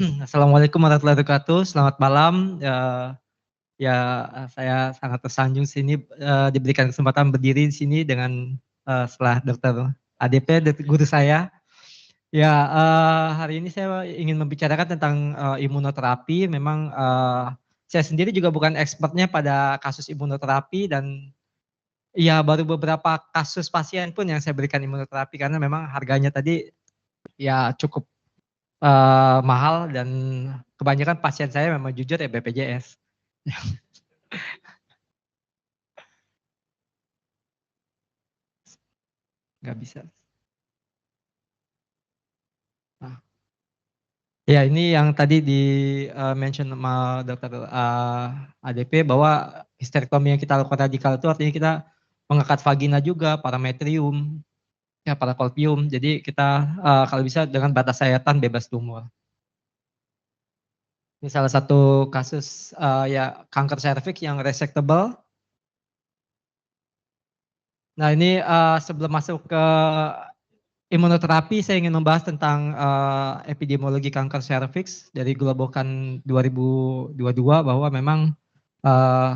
Assalamualaikum warahmatullahi wabarakatuh. Selamat malam. Ya, saya sangat tersanjung sini diberikan kesempatan berdiri di sini dengan setelah Dokter ADP, guru saya. Ya, hari ini saya ingin membicarakan tentang imunoterapi. Memang saya sendiri juga bukan expertnya pada kasus imunoterapi dan ya baru beberapa kasus pasien pun yang saya berikan imunoterapi karena memang harganya tadi ya cukup mahal dan kebanyakan pasien saya memang jujur ya BPJS. Nggak bisa. Nah, ya ini yang tadi di mention sama dokter ADP bahwa histerektomi yang kita lakukan radikal itu artinya kita mengangkat vagina juga, parametrium, ya parakolpium. Jadi kita kalau bisa dengan batas sayatan bebas tumor. Ini salah satu kasus ya kanker serviks yang resectable. Nah ini sebelum masuk ke imunoterapi, saya ingin membahas tentang epidemiologi kanker serviks dari Globokan 2022 bahwa memang uh,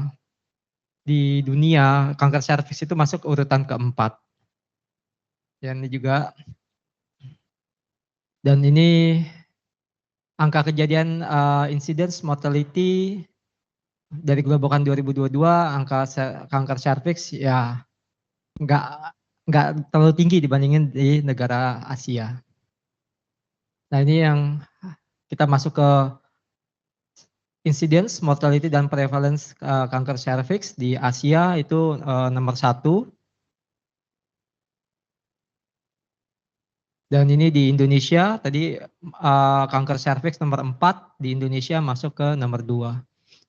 di dunia kanker serviks itu masuk urutan keempat. Dan ini angka kejadian incidence mortality dari Globokan 2022 angka kanker serviks ya nggak terlalu tinggi dibandingin di negara Asia. Nah ini yang kita masuk ke incidence, mortality dan prevalence kanker serviks di Asia itu nomor 1. Dan ini di Indonesia tadi kanker serviks nomor 4 di Indonesia masuk ke nomor 2.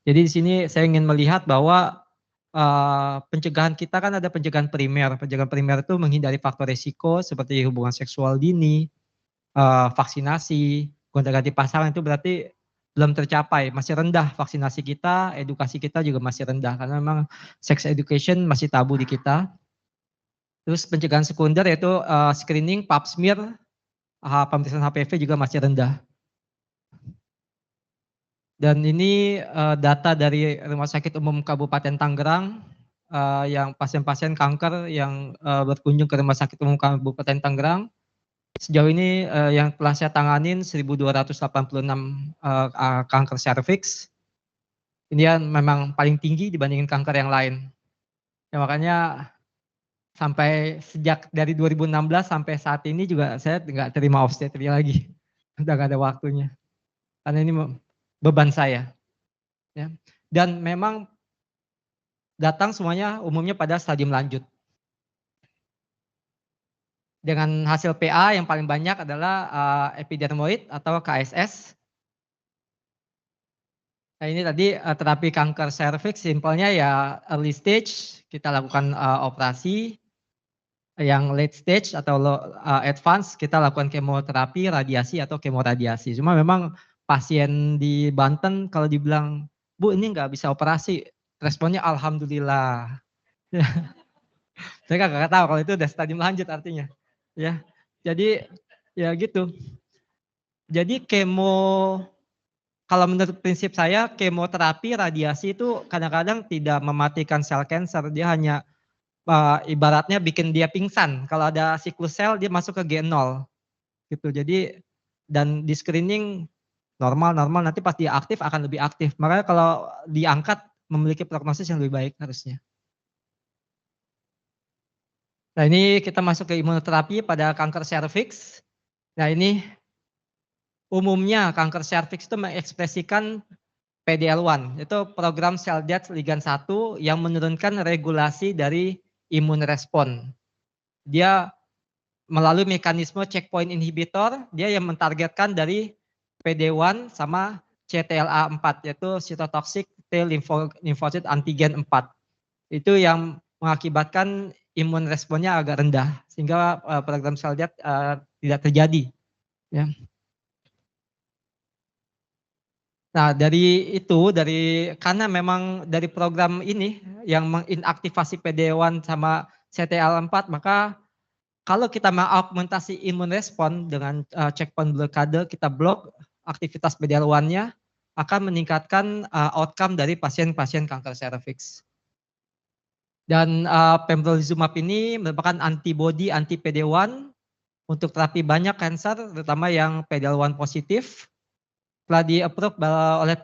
Jadi di sini saya ingin melihat bahwa pencegahan kita kan ada pencegahan primer. Pencegahan primer itu menghindari faktor risiko seperti hubungan seksual dini, vaksinasi, gonta-ganti pasangan itu berarti belum tercapai, masih rendah vaksinasi kita, edukasi kita juga masih rendah karena memang sex education masih tabu di kita. Terus pencegahan sekunder yaitu screening, pap smear, pemeriksaan HPV juga masih rendah. Dan ini data dari Rumah Sakit Umum Kabupaten Tangerang yang pasien-pasien kanker yang berkunjung ke Rumah Sakit Umum Kabupaten Tangerang. Sejauh ini yang telah saya tanganin 1.286 kanker serviks. Ini memang paling tinggi dibandingin kanker yang lain. Ya, makanya sampai sejak dari 2016 sampai saat ini juga saya nggak terima obstetri lagi. Udah nggak ada waktunya. Karena ini beban saya. Ya. Dan memang datang semuanya umumnya pada stadium lanjut. Dengan hasil PA yang paling banyak adalah epidermoid atau KSS. Nah ini tadi terapi kanker serviks simpelnya ya early stage kita lakukan operasi, yang late stage atau advance kita lakukan kemoterapi, radiasi atau kemoradiasi. Cuma memang pasien di Banten kalau dibilang, Bu ini nggak bisa operasi, responnya alhamdulillah. Saya nggak tahu kalau itu udah stadium lanjut artinya. Ya, jadi ya gitu. Jadi kalau menurut prinsip saya kemoterapi, radiasi itu kadang-kadang tidak mematikan sel kanker, dia hanya ibaratnya bikin dia pingsan. Kalau ada siklus sel dia masuk ke G0 gitu. Jadi dan di screening normal nanti pas dia aktif akan lebih aktif. Makanya kalau diangkat memiliki prognosis yang lebih baik harusnya. Nah ini kita masuk ke imunoterapi pada kanker serviks. Nah ini umumnya kanker serviks itu mengekspresikan PDL1, itu program sel death ligand 1 yang menurunkan regulasi dari imun respon. Dia melalui mekanisme checkpoint inhibitor, dia yang mentargetkan dari PD1 sama CTLA4, yaitu cytotoxic T lymphocyte antigen 4. Itu yang mengakibatkan imun responnya agak rendah, sehingga program sel death tidak terjadi. Ya. Nah karena memang dari program ini yang menginaktivasi PD1 sama CTLA4, maka kalau kita mengaugmentasi imun respon dengan checkpoint blockade, kita blok aktivitas PD-L1-nya akan meningkatkan outcome dari pasien-pasien kanker serviks. Dan pembrolizumab ini merupakan antibodi anti PD-1 untuk terapi banyak kanker, terutama yang PD-L1 positif. Telah di-approve oleh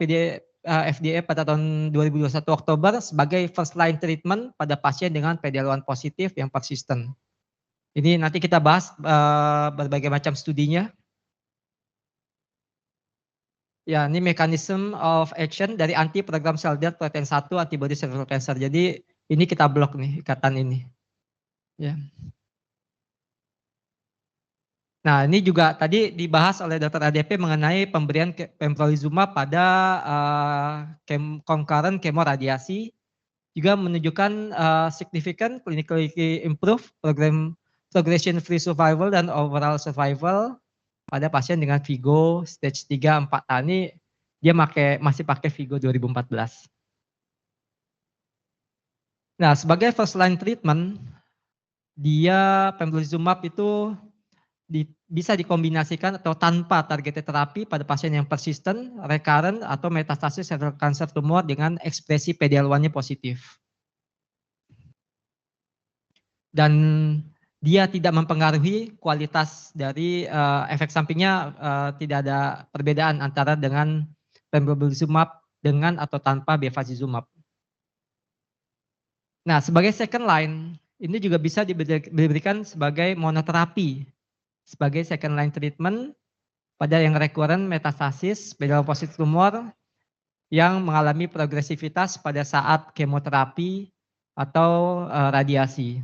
FDA pada tahun 2021 Oktober sebagai first line treatment pada pasien dengan PD-L1 positif yang persisten. Ini nanti kita bahas berbagai macam studinya. Ya, ini mechanism of action dari anti program sel death protein 1 antibody cervical cancer. Jadi ini kita blok nih ikatan ini. Ya. Nah, ini juga tadi dibahas oleh Dr. ADP mengenai pemberian pembrolizumab pada concurrent kemoradiasi, juga menunjukkan significant clinically improve progression free survival dan overall survival pada pasien dengan Vigo stage 3 4. Nah, ini dia masih pakai Vigo 2014. Nah, sebagai first line treatment, dia pembrolizumab itu bisa dikombinasikan atau tanpa targeted terapi pada pasien yang persisten, recurrent, atau metastasis cervical cancer tumor dengan ekspresi PD-L1-nya positif. Dan dia tidak mempengaruhi kualitas dari efek sampingnya, tidak ada perbedaan antara dengan pembrolizumab dengan atau tanpa bevacizumab. Nah, sebagai second line, ini juga bisa diberikan sebagai monoterapi, sebagai second line treatment pada yang recurrent metastasis PD-L1 positif tumor yang mengalami progresivitas pada saat kemoterapi atau radiasi.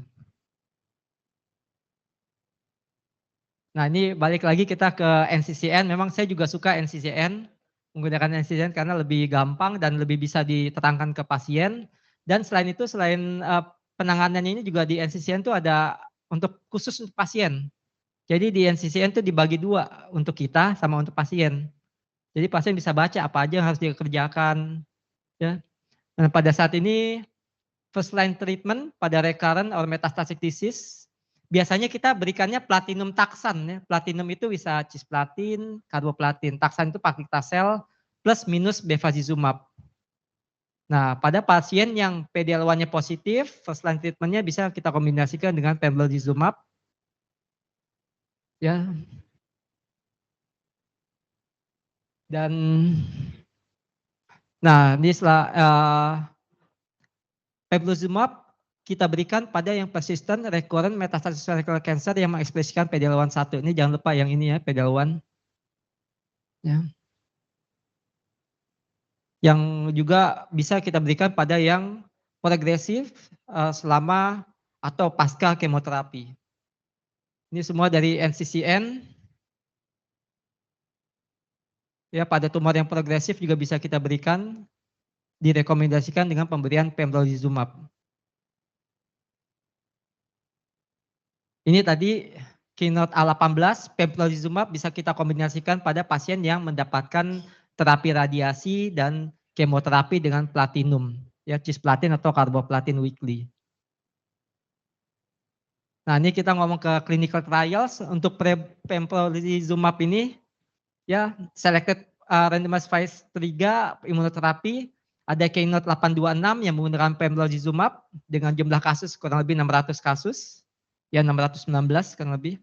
Nah, ini balik lagi kita ke NCCN. Memang saya juga suka NCCN, menggunakan NCCN karena lebih gampang dan lebih bisa diterangkan ke pasien. Dan selain itu, selain penanganannya ini juga di NCCN itu ada untuk khusus untuk pasien. Jadi di NCCN itu dibagi dua, untuk kita sama untuk pasien. Jadi pasien bisa baca apa aja yang harus dikerjakan. Ya. Dan pada saat ini first line treatment pada recurrent or metastatic disease, biasanya kita berikannya platinum taksan. Ya. Platinum itu bisa cisplatin, carboplatin. Taksan itu paclitaxel plus minus bevacizumab. Nah, pada pasien yang PD-L1-nya positif, first line treatment-nya bisa kita kombinasikan dengan pembrolizumab. Ya. Dan nah, ini setelah pembrolizumab kita berikan pada yang persisten recurrent metastasis cervical cancer yang mengekspresikan PD-L1 1. Ini jangan lupa yang ini ya, PD-L1. Ya. Yang juga bisa kita berikan pada yang progresif selama atau pasca kemoterapi. Ini semua dari NCCN. Ya, pada tumor yang progresif juga bisa kita berikan, direkomendasikan dengan pemberian pembrolizumab. Ini tadi keynote A18, pembrolizumab bisa kita kombinasikan pada pasien yang mendapatkan terapi radiasi dan kemoterapi dengan platinum, ya cisplatin atau carboplatin weekly. Nah, ini kita ngomong ke clinical trials untuk pembrolizumab ini, ya selected randomized phase 3 imunoterapi, ada keynote 826 yang menggunakan pembrolizumab dengan jumlah kasus kurang lebih 600 kasus, ya 619 kurang lebih.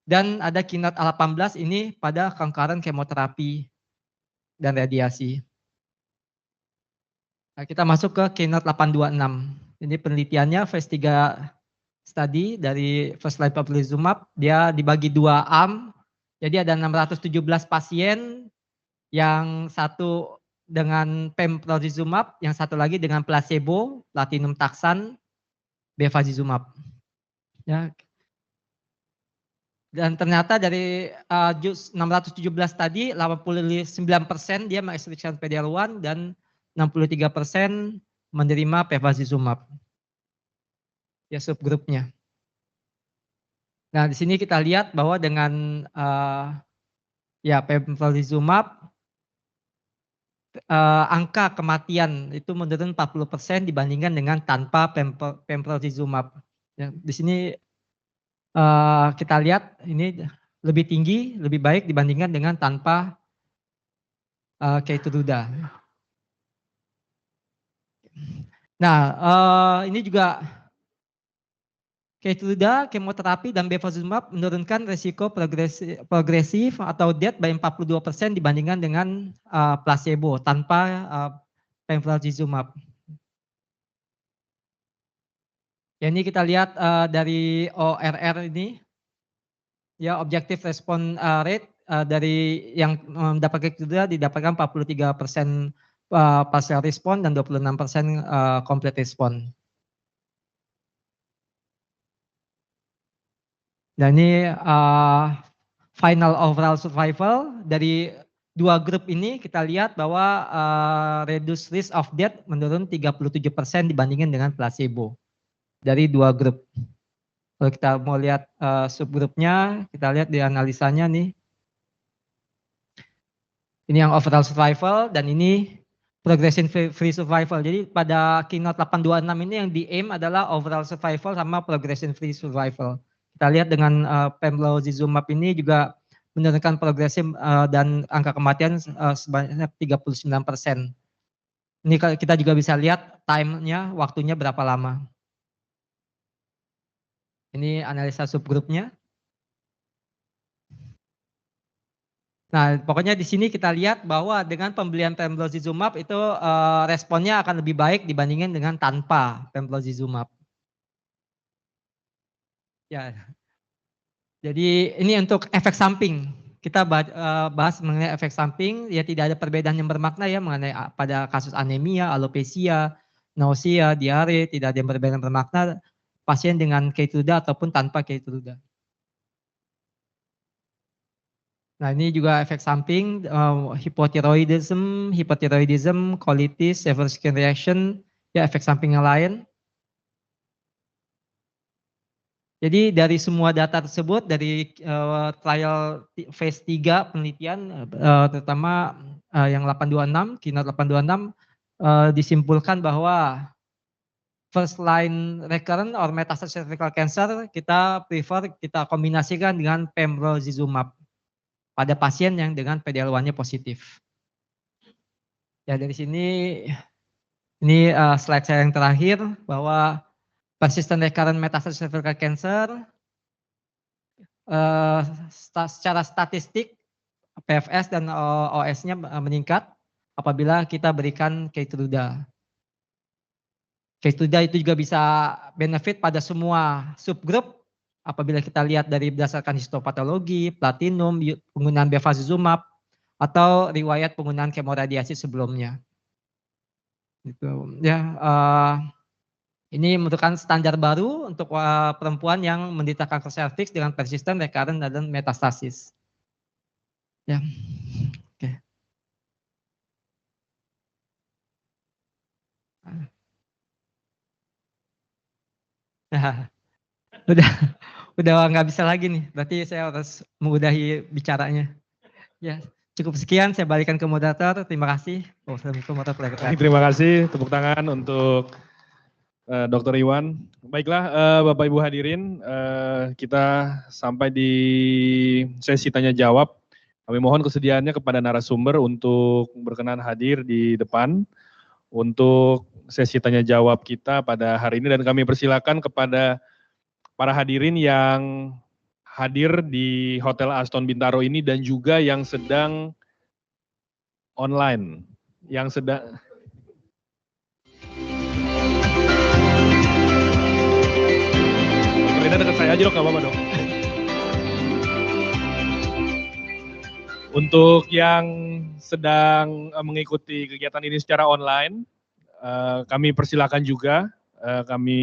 Dan ada keynote 18 ini pada concurrent kemoterapi dan radiasi. Nah, kita masuk ke keynote 826. Ini penelitiannya phase 3 study dari first line pembrolizumab. Dia dibagi dua arm. Jadi ada 617 pasien, yang satu dengan pembrolizumab, yang satu lagi dengan placebo, platinum taksan, bevacizumab. Ya. Dan ternyata dari 617 tadi 89% dia mengekspresikan PD-L1 dan 63% menerima bevacizumab. Ya, subgrupnya. Nah, di sini kita lihat bahwa dengan ya pembrolizumab angka kematian itu menurun 40% dibandingkan dengan tanpa pembrolizumab. Ya, di sini kita lihat ini lebih tinggi, lebih baik dibandingkan dengan tanpa Keytruda. Nah, ini juga Keytruda, kemoterapi, dan bevacizumab menurunkan resiko progresif atau death by 42% dibandingkan dengan placebo tanpa pembrolizumab. Ya, ini kita lihat dari ORR ini, ya, objective response rate dari yang mendapatkan Keytruda didapatkan 43% partial response dan 26% complete response. Dan ini final overall survival dari dua grup ini kita lihat bahwa reduced risk of death menurun 37% dibandingkan dengan placebo dari dua grup. Kalau kita mau lihat subgrupnya, kita lihat di analisanya nih. Ini yang overall survival dan ini progression free survival. Jadi pada keynote 826 ini yang di aim adalah overall survival sama progression free survival. Kita lihat dengan pembrolizumab ini juga menurunkan progresif dan angka kematian sebanyak 39%. Ini kita juga bisa lihat time-nya, waktunya berapa lama. Ini analisa subgrupnya. Nah, pokoknya di sini kita lihat bahwa dengan pembelian pembrolizumab itu responnya akan lebih baik dibandingkan dengan tanpa pembrolizumab. Ya. Jadi ini untuk efek samping. Kita bahas mengenai efek samping, ya tidak ada perbedaan yang bermakna ya mengenai pada kasus anemia, alopecia, nausea, diare, tidak ada yang berbeda yang bermakna pasien dengan Keytruda ataupun tanpa Keytruda. Nah, ini juga efek samping, hypothyroidism, colitis, severe skin reaction, ya efek samping yang lain. Jadi dari semua data tersebut, dari trial phase 3 penelitian, terutama yang 826, keynote 826, disimpulkan bahwa first line recurrent or metastatic cervical cancer kita kombinasikan dengan pembrolizumab pada pasien yang dengan PD-L1-nya positif. Ya, dari sini ini slide saya yang terakhir bahwa persistent recurrent metastatic cervical cancer secara statistik PFS dan OS-nya meningkat apabila kita berikan Keytruda. Keytruda itu juga bisa benefit pada semua subgrup apabila kita lihat dari berdasarkan histopatologi, platinum, penggunaan bevacizumab, atau riwayat penggunaan kemoradiasi sebelumnya. Gitu. Ya, ini merupakan standar baru untuk perempuan yang menderita kanker serviks dengan persisten, recurrent, dan metastasis. Ya, oke. Nah, udah nggak bisa lagi nih. Berarti saya harus mengudahi bicaranya. Ya, cukup sekian. Saya balikan ke moderator. Terima kasih. Terima kasih. Tepuk tangan untuk Dr. Iwan. Baiklah, Bapak Ibu hadirin, kita sampai di sesi tanya jawab. Kami mohon kesediaannya kepada narasumber untuk berkenan hadir di depan untuk sesi tanya jawab kita pada hari ini, dan kami persilakan kepada para hadirin yang hadir di Hotel Aston Bintaro ini dan juga yang sedang online, yang sedang dekat saya aja dong, nggak apa-apa dong. Untuk yang sedang mengikuti kegiatan ini secara online, kami persilakan juga, kami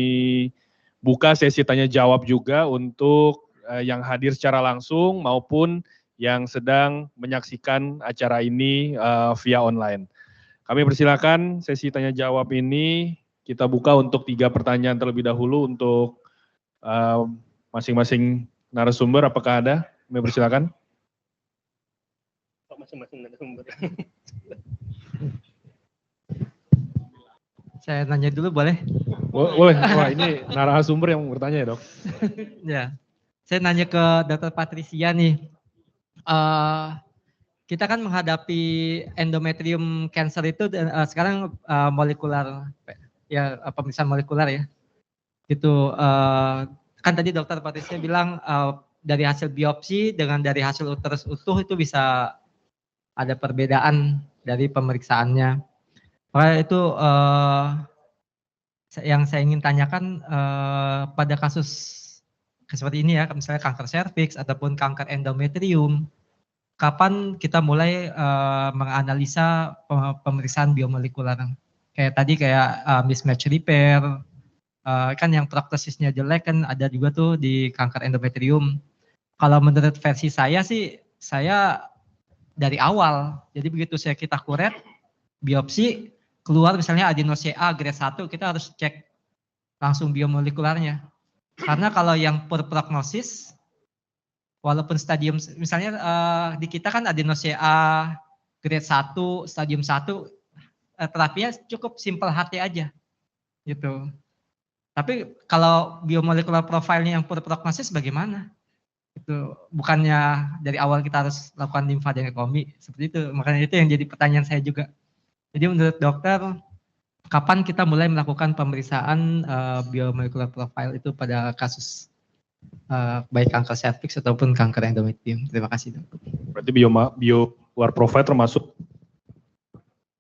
buka sesi tanya jawab juga untuk yang hadir secara langsung maupun yang sedang menyaksikan acara ini via online. Kami persilakan sesi tanya jawab ini kita buka untuk 3 pertanyaan terlebih dahulu untuk masing-masing narasumber. Apakah ada? Kami persilakan. Masing-masing narasumber. Saya nanya dulu boleh? Boleh. Wah, ini narasumber yang bertanya ya, Dok. Ya. Saya nanya ke Dr. Patricia nih. kita kan menghadapi endometrium cancer itu sekarang molekular ya, pemeriksaan molekuler ya. Gitu kan tadi dokter Patricia bilang dari hasil biopsi dengan dari hasil uterus utuh itu bisa ada perbedaan dari pemeriksaannya. Maka itu yang saya ingin tanyakan pada kasus seperti ini ya, misalnya kanker serviks ataupun kanker endometrium, kapan kita mulai menganalisa pemeriksaan biomolekuler? Kayak tadi mismatch repair, kan yang prognosisnya jelek kan ada juga tuh di kanker endometrium. Kalau menurut versi saya sih, saya dari awal, jadi begitu kita kuret, biopsi, keluar misalnya adenosea grade 1, kita harus cek langsung biomolekularnya. Karena kalau yang poor prognosis, walaupun stadium, misalnya di kita kan adenosea grade 1, stadium 1, terapinya cukup simple HT aja. Gitu. Tapi kalau biomolekular profilnya yang poor prognosis bagaimana? Itu bukannya dari awal kita harus lakukan limfadenektomi seperti itu. Makanya itu yang jadi pertanyaan saya juga. Jadi menurut dokter, kapan kita mulai melakukan pemeriksaan biomolekular profile itu pada kasus baik kanker serviks ataupun kanker endometrium? Terima kasih dok. Berarti biomolekular profile termasuk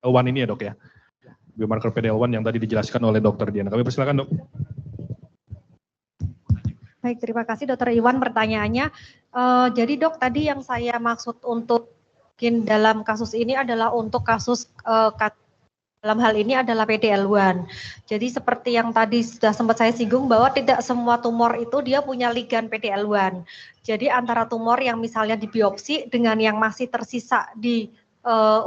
PD-L1 ini ya dok ya? Biomarker PD-L1 yang tadi dijelaskan oleh dokter Diana. Kami persilakan dok. Baik, terima kasih Dokter Iwan pertanyaannya. Jadi dok, tadi yang saya maksud untuk dalam kasus ini adalah untuk kasus dalam hal ini adalah PD-L1. Jadi seperti yang tadi sudah sempat saya singgung bahwa tidak semua tumor itu dia punya ligan PD-L1. Jadi antara tumor yang misalnya dibiopsi dengan yang masih tersisa di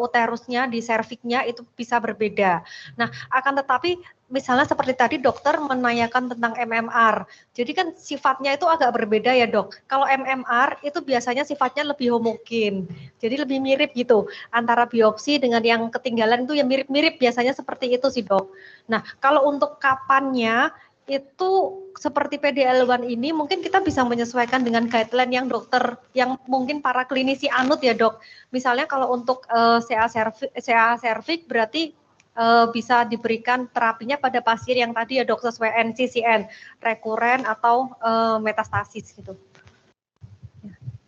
uterusnya, di serviknya itu bisa berbeda. Nah, akan tetapi misalnya seperti tadi dokter menanyakan tentang MMR. Jadi kan sifatnya itu agak berbeda ya dok. Kalau MMR itu biasanya sifatnya lebih homogen. Jadi lebih mirip gitu. Antara biopsi dengan yang ketinggalan itu yang mirip-mirip biasanya seperti itu sih dok. Nah, kalau untuk kapannya itu seperti PD-L1 ini mungkin kita bisa menyesuaikan dengan guideline yang dokter, yang mungkin para klinisi anut ya dok. Misalnya kalau untuk CA cervix berarti bisa diberikan terapinya pada pasien yang tadi ya dok sesuai NCCN, rekuren atau metastasis gitu.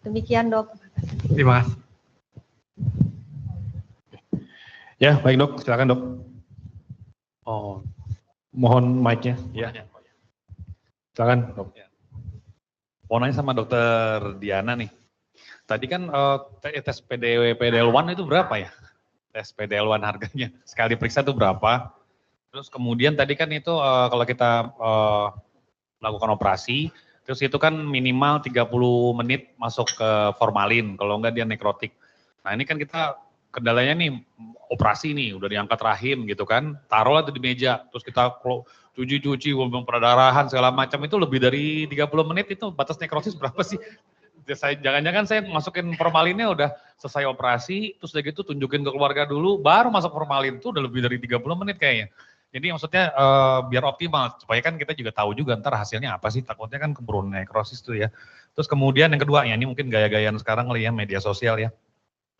Demikian dok. Terima kasih. Ya baik dok, silakan dok. Oh, mohon mic-nya. Ya. Silakan dok. Mau nanya sama dokter Diana nih. Tadi kan tes PD-L1 itu berapa ya? Tes PD-L1 harganya sekali periksa itu berapa? Terus kemudian tadi kan itu kalau kita melakukan operasi, terus itu kan minimal 30 menit masuk ke formalin, kalau enggak dia nekrotik. Nah ini kan kita kendalanya nih operasi nih, udah diangkat rahim gitu kan, taruhlah itu di meja, terus kita cuci-cuci, perdarahan segala macam, itu lebih dari 30 menit itu batas nekrosis berapa sih? Jangan-jangan saya masukin formalinnya udah selesai operasi, terus udah gitu tunjukin ke keluarga dulu, baru masuk formalin, itu udah lebih dari 30 menit kayaknya. Jadi maksudnya biar optimal, supaya kan kita juga tahu juga ntar hasilnya apa sih, takutnya kan keburu nekrosis tuh ya. Terus kemudian yang kedua, ya ini mungkin gaya-gayaan sekarang kali ya, media sosial ya.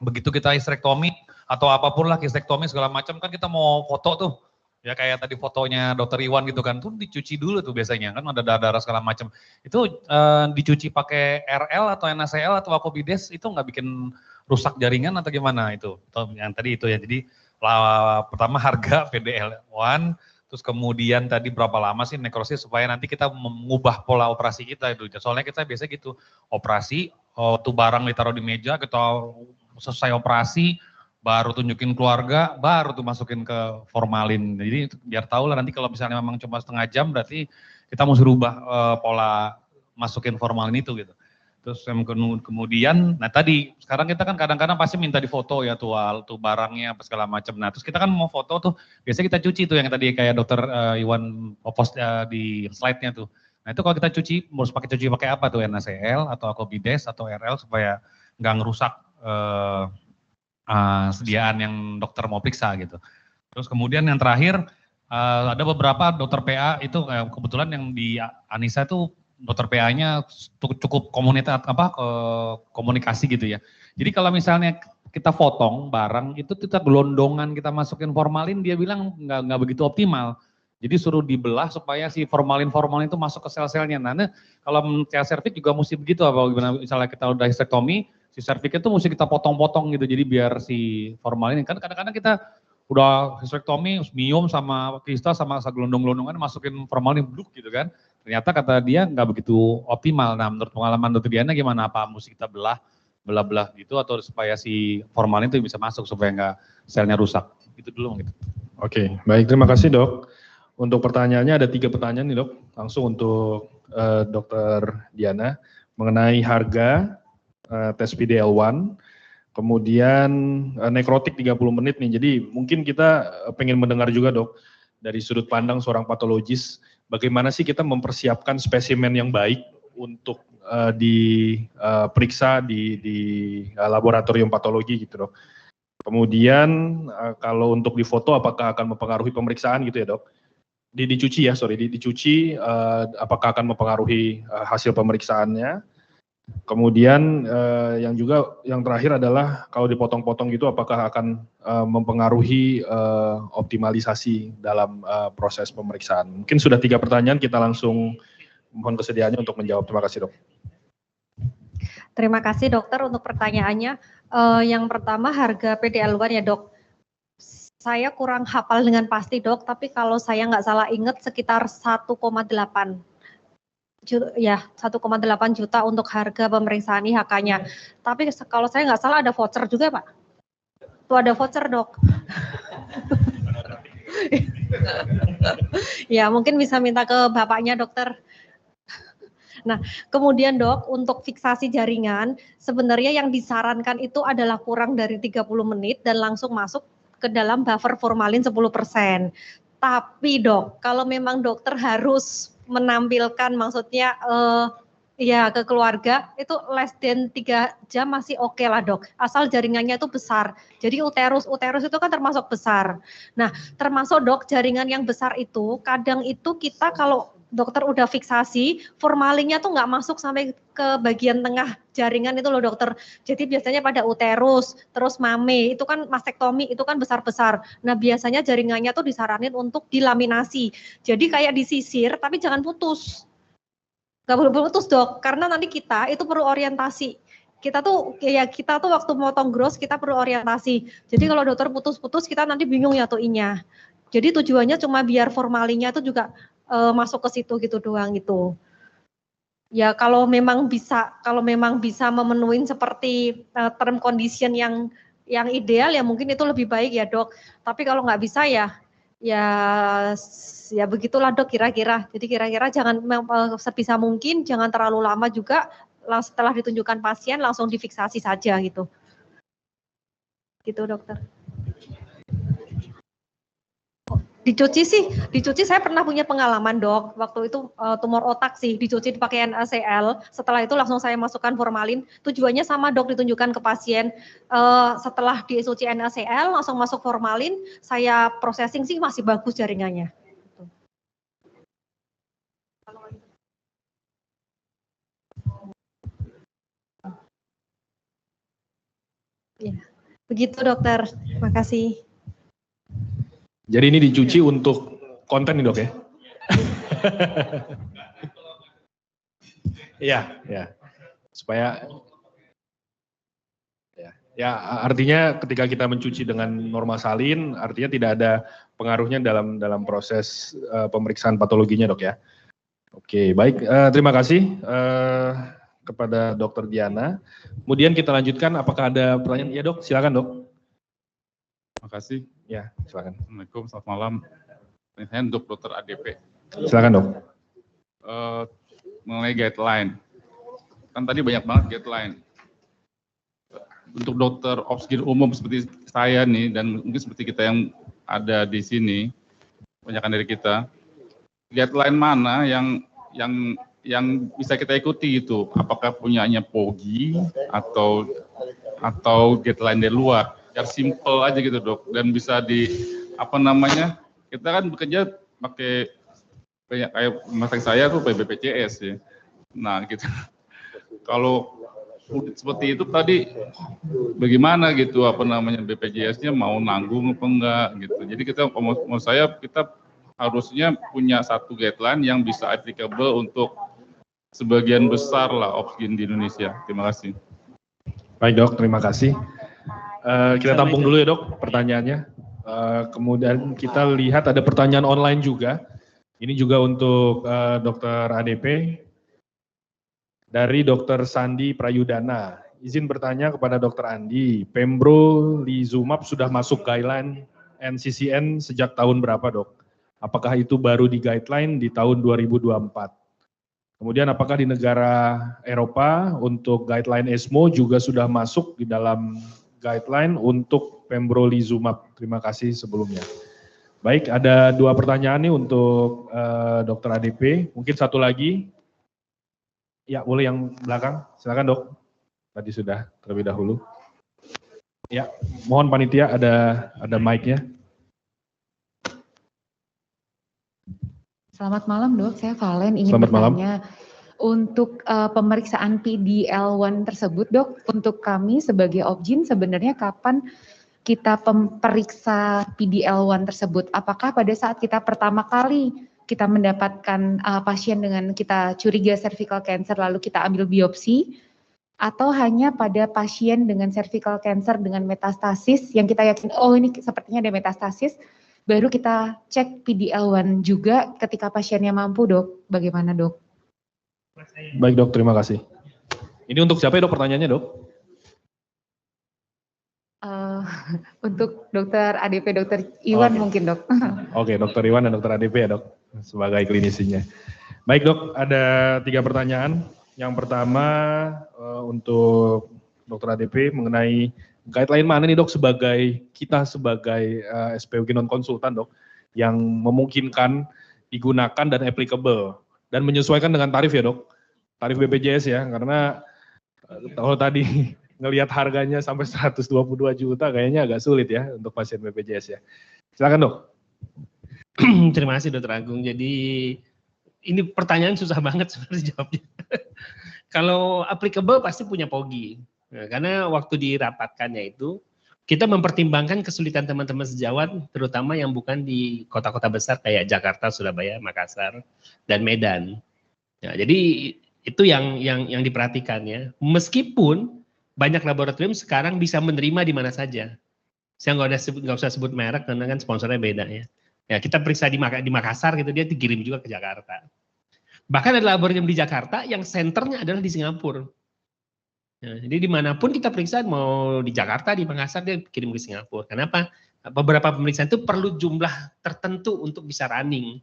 Begitu kita histektomi atau apapun lah histektomi segala macam kan kita mau foto tuh. Ya kayak tadi fotonya Dokter Iwan gitu kan, tuh dicuci dulu tuh biasanya kan ada darah-darah segala macam. Itu dicuci pakai RL atau NaCl atau Aquabides itu nggak bikin rusak jaringan atau gimana itu? Yang tadi itu ya. Jadi pertama harga PD-L1, terus kemudian tadi berapa lama sih nekrosis supaya nanti kita mengubah pola operasi kita itu. Soalnya kita biasa gitu operasi, tuh barang ditaruh di meja, kita selesai operasi, baru tunjukin keluarga, baru tuh masukin ke formalin. Jadi biar tahu lah nanti kalau misalnya memang cuma setengah jam berarti kita mesti rubah pola masukin formalin itu gitu. Terus kemudian, nah tadi sekarang kita kan kadang-kadang pasti minta difoto ya tuh barangnya apa segala macam. Nah terus kita kan mau foto tuh, biasanya kita cuci tuh yang tadi kayak Dokter Iwan post di slide-nya tuh. Nah itu kalau kita cuci, harus cuci pakai apa tuh, NaCl atau Aquabides atau RL supaya nggak ngerusak sediaan yang dokter mau periksa gitu. Terus kemudian yang terakhir ada beberapa dokter PA itu kebetulan yang di Anissa itu dokter PA-nya cukup komunikasi gitu ya. Jadi kalau misalnya kita potong barang itu kita gelondongan kita masukin formalin, dia bilang nggak begitu optimal. Jadi suruh dibelah supaya si formalin itu masuk ke sel-selnya. Nah, kalau sel serviks juga mesti begitu, apa gimana misalnya kita udah hysterektomi, si serviks itu mesti kita potong-potong gitu. Jadi biar si formalin, kan kadang-kadang kita udah hysterektomi, miom sama kista sama gelondong-gelondongan masukin formalin bluk gitu kan. Ternyata kata dia nggak begitu optimal. Nah, menurut pengalaman Dr. Diana gimana? Apa mesti kita belah gitu atau supaya si formalin itu bisa masuk supaya nggak selnya rusak? Itu dulu gitu. Oke, baik, terima kasih dok. Untuk pertanyaannya ada 3 pertanyaan nih dok, langsung untuk Dr. Diana mengenai harga tes PDL1, kemudian nekrotik 30 menit nih. Jadi mungkin kita pengen mendengar juga dok dari sudut pandang seorang patologis, bagaimana sih kita mempersiapkan spesimen yang baik untuk diperiksa di laboratorium patologi gitu dok. Kemudian kalau untuk difoto apakah akan mempengaruhi pemeriksaan gitu ya dok? Dicuci ya, dicuci apakah akan mempengaruhi hasil pemeriksaannya. Kemudian yang terakhir adalah kalau dipotong-potong gitu apakah akan mempengaruhi optimalisasi dalam proses pemeriksaan. Mungkin sudah 3 pertanyaan, kita langsung mohon kesediaannya untuk menjawab. Terima kasih dok. Terima kasih dokter untuk pertanyaannya. Yang pertama harga PDL1 ya dok. Saya kurang hafal dengan pasti dok, tapi kalau saya nggak salah ingat sekitar 1,8 juta untuk harga pemeriksaan IHK-nya. Tapi kalau saya nggak salah ada voucher juga Pak. Tuh ada voucher dok. Ya mungkin bisa minta ke bapaknya dokter. Nah, kemudian dok, untuk fiksasi jaringan, sebenarnya yang disarankan itu adalah kurang dari 30 menit dan langsung masuk ke dalam buffer formalin 10%. Tapi dok, kalau memang dokter harus menampilkan maksudnya ya ke keluarga, itu less than 3 jam masih oke lah dok. Asal jaringannya itu besar. Jadi uterus itu kan termasuk besar. Nah, termasuk dok jaringan yang besar itu, kadang itu kita kalau dokter udah fiksasi, formalinnya tuh nggak masuk sampai ke bagian tengah jaringan itu loh dokter. Jadi biasanya pada uterus, terus mame, itu kan mastektomi, itu kan besar-besar. Nah biasanya jaringannya tuh disaranin untuk dilaminasi. Jadi kayak disisir, tapi jangan putus. Nggak boleh putus dok, karena nanti kita itu perlu orientasi. Kita tuh waktu motong gros, kita perlu orientasi. Jadi kalau dokter putus-putus, kita nanti bingung ya tuinya. Jadi tujuannya cuma biar formalinnya itu juga masuk ke situ gitu doang gitu. Ya kalau memang bisa memenuhi seperti term condition yang ideal ya mungkin itu lebih baik ya dok. Tapi kalau nggak bisa ya begitulah dok kira-kira. Jadi kira-kira jangan sebisa mungkin jangan terlalu lama juga. Setelah ditunjukkan pasien langsung difiksasi saja gitu. Gitu dokter. Dicuci saya pernah punya pengalaman dok, waktu itu tumor otak sih, dicuci dipakai NaCl, setelah itu langsung saya masukkan formalin, tujuannya sama dok ditunjukkan ke pasien, setelah dicuci NaCl langsung masuk formalin, saya processing sih masih bagus jaringannya. Ya, begitu dokter, terima kasih. Jadi ini dicuci untuk konten nih dok ya? Iya. Supaya ya artinya ketika kita mencuci dengan normal salin, artinya tidak ada pengaruhnya dalam proses pemeriksaan patologinya dok ya. Oke, baik. Terima kasih kepada Dr. Diana. Kemudian kita lanjutkan. Apakah ada pertanyaan? Ya dok, silakan dok. Terima kasih. Ya, silakan. Assalamualaikum, selamat malam. Saya untuk Dr. ADP. Silakan dok. Mengenai guideline, kan tadi banyak banget guideline. Untuk dokter obsgin umum seperti saya nih dan mungkin seperti kita yang ada di sini, kebanyakan dari kita, guideline mana yang bisa kita ikuti itu? Apakah punyanya POGI atau guideline dari luar? Biar simple aja gitu dok, dan bisa kita kan bekerja pakai kayak saya tuh PBPCS ya, Nah gitu. Kalau seperti itu tadi bagaimana gitu BPJS-nya mau nanggung apa enggak gitu. Jadi kita kita harusnya punya satu guideline yang bisa applicable untuk sebagian besar lah opsgin di Indonesia. Terima kasih. Baik dok, terima kasih. Kita tampung dulu ya dok pertanyaannya. Kemudian kita lihat ada pertanyaan online juga. Ini juga untuk dokter ADP. Dari Dr. Sandi Prayudana, izin bertanya kepada Dr. Andi, pembrolizumab sudah masuk guideline NCCN sejak tahun berapa dok? Apakah itu baru di guideline di tahun 2024? Kemudian apakah di negara Eropa untuk guideline ESMO juga sudah masuk di dalam guideline untuk pembrolizumab? Terima kasih sebelumnya. Baik, ada 2 pertanyaan nih untuk Dr. ADP, mungkin satu lagi. Ya, boleh yang belakang. Silakan dok. Tadi sudah terlebih dahulu. Ya, mohon panitia ada mic-nya. Selamat malam dok, saya Valen ingin Selamat bertanya untuk pemeriksaan PDL1 tersebut dok, untuk kami sebagai Opjin sebenarnya kapan kita periksa PDL1 tersebut? Apakah pada saat kita pertama kali kita mendapatkan pasien dengan kita curiga cervical cancer lalu kita ambil biopsi, atau hanya pada pasien dengan cervical cancer dengan metastasis yang kita yakin oh ini sepertinya ada metastasis, baru kita cek PDL1 juga ketika pasiennya mampu dok? Bagaimana dok? Baik dok, terima kasih. Ini untuk siapa ya dok pertanyaannya dok? Untuk dokter ADP, dokter Iwan mungkin dok. Oke, dokter Iwan dan dokter ADP ya dok, sebagai klinisinya. Baik dok, ada 3 pertanyaan. Yang pertama untuk dokter ADP mengenai guideline mana nih dok sebagai SPOG non konsultan dok, yang memungkinkan digunakan dan applicable dan menyesuaikan dengan tarif ya dok, tarif BPJS ya, karena kalau tadi ngelihat harganya sampai 122 juta kayaknya agak sulit ya untuk pasien BPJS ya. Silakan dok. Terima kasih Dr. Agung. Jadi ini pertanyaan susah banget sebenarnya jawabnya. Kalau applicable pasti punya POGI. Nah, karena waktu dirapatkannya itu kita mempertimbangkan kesulitan teman-teman sejawat, terutama yang bukan di kota-kota besar kayak Jakarta, Surabaya, Makassar, dan Medan. Nah, jadi itu yang diperhatikan ya. Meskipun banyak laboratorium sekarang bisa menerima di mana saja. Saya nggak usah sebut merek karena kan sponsornya beda ya. Ya kita periksa di Makassar gitu, dia dikirim juga ke Jakarta. Bahkan ada laboratorium di Jakarta yang senternya adalah di Singapura. Nah, jadi dimanapun kita periksa, mau di Jakarta, di Makassar, dia kirim ke Singapura. Kenapa? Beberapa pemeriksaan itu perlu jumlah tertentu untuk bisa running,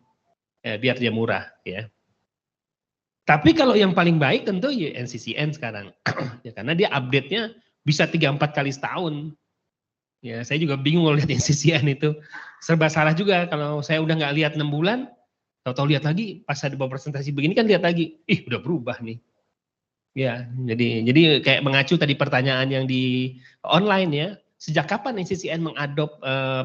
ya, biar dia murah ya. Tapi kalau yang paling baik tentu ya NCCN sekarang, ya karena dia update-nya bisa 3-4 kali setahun. Ya saya juga bingung kalau lihat NCCN itu, serba salah juga kalau saya udah nggak lihat 6 bulan, tahu-tahu lihat lagi pas ada presentasi begini kan lihat lagi, ih udah berubah nih. Ya jadi kayak mengacu tadi pertanyaan yang di online ya, sejak kapan NCCN mengadop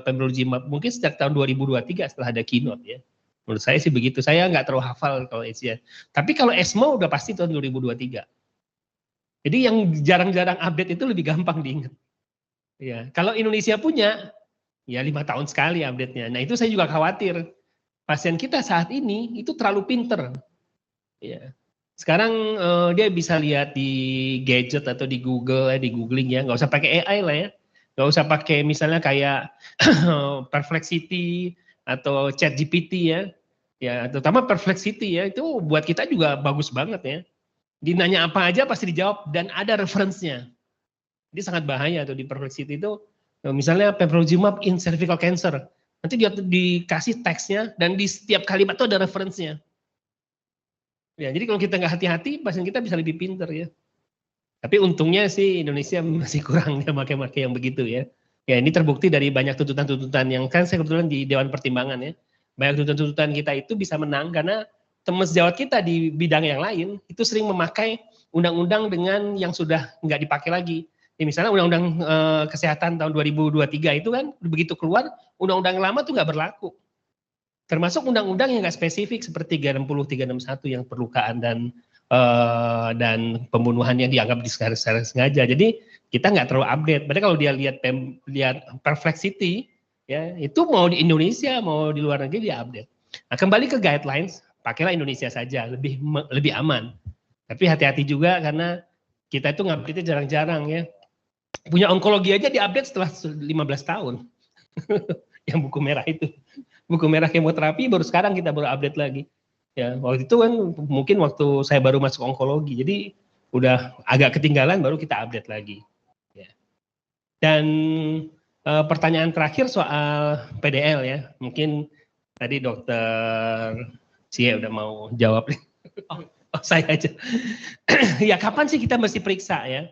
pembrolizumab? Mungkin sejak tahun 2023 setelah ada keynote ya. Menurut saya sih begitu. Saya nggak terlalu hafal kalau NCCN. Tapi kalau ESMO udah pasti tahun 2023. Jadi yang jarang-jarang update itu lebih gampang diingat. Ya, kalau Indonesia punya, ya 5 tahun sekali update-nya. Nah itu saya juga khawatir. Pasien kita saat ini itu terlalu pinter. Ya. Sekarang dia bisa lihat di gadget atau di Google, di googling ya. Nggak usah pakai AI lah ya. Nggak usah pakai misalnya kayak Perplexity atau ChatGPT ya. Ya, terutama Perplexity ya, itu buat kita juga bagus banget ya. Dinanya apa aja pasti dijawab dan ada referensinya. Jadi sangat bahaya tuh di Perplexity itu, misalnya pembrolizumab in cervical cancer. Nanti dia dikasih teksnya dan di setiap kalimat itu ada referensinya. Ya, jadi kalau kita nggak hati-hati, pasien kita bisa lebih pinter ya. Tapi untungnya sih Indonesia masih kurang ya pakai yang begitu ya. Ya ini terbukti dari banyak tuntutan-tuntutan yang kan saya kebetulan di Dewan Pertimbangan ya. Banyak tuntutan-tuntutan kita itu bisa menang karena teman sejawat kita di bidang yang lain itu sering memakai undang-undang dengan yang sudah nggak dipakai lagi. Ya, misalnya undang-undang kesehatan tahun 2023 itu kan begitu keluar, undang-undang lama tuh nggak berlaku. Termasuk undang-undang yang nggak spesifik seperti 360, 361 yang perlukaan dan dan pembunuhan yang dianggap secara sengaja. Jadi kita nggak terlalu update. Padahal kalau dia lihat Perplexity, ya itu mau di Indonesia mau di luar negeri dia update. Nah, kembali ke guidelines, pakailah Indonesia saja, lebih aman. Tapi hati-hati juga karena kita itu ngupdate jarang-jarang ya. Punya onkologi aja diupdate setelah 15 tahun. Yang buku merah itu. Buku merah kemoterapi baru sekarang kita baru update lagi. Ya, waktu itu kan mungkin waktu saya baru masuk onkologi. Jadi udah agak ketinggalan baru kita update lagi. Ya. Dan pertanyaan terakhir soal PDL ya. Mungkin tadi dokter Cie udah mau jawab. Oh, saya aja. Ya kapan sih kita mesti periksa ya?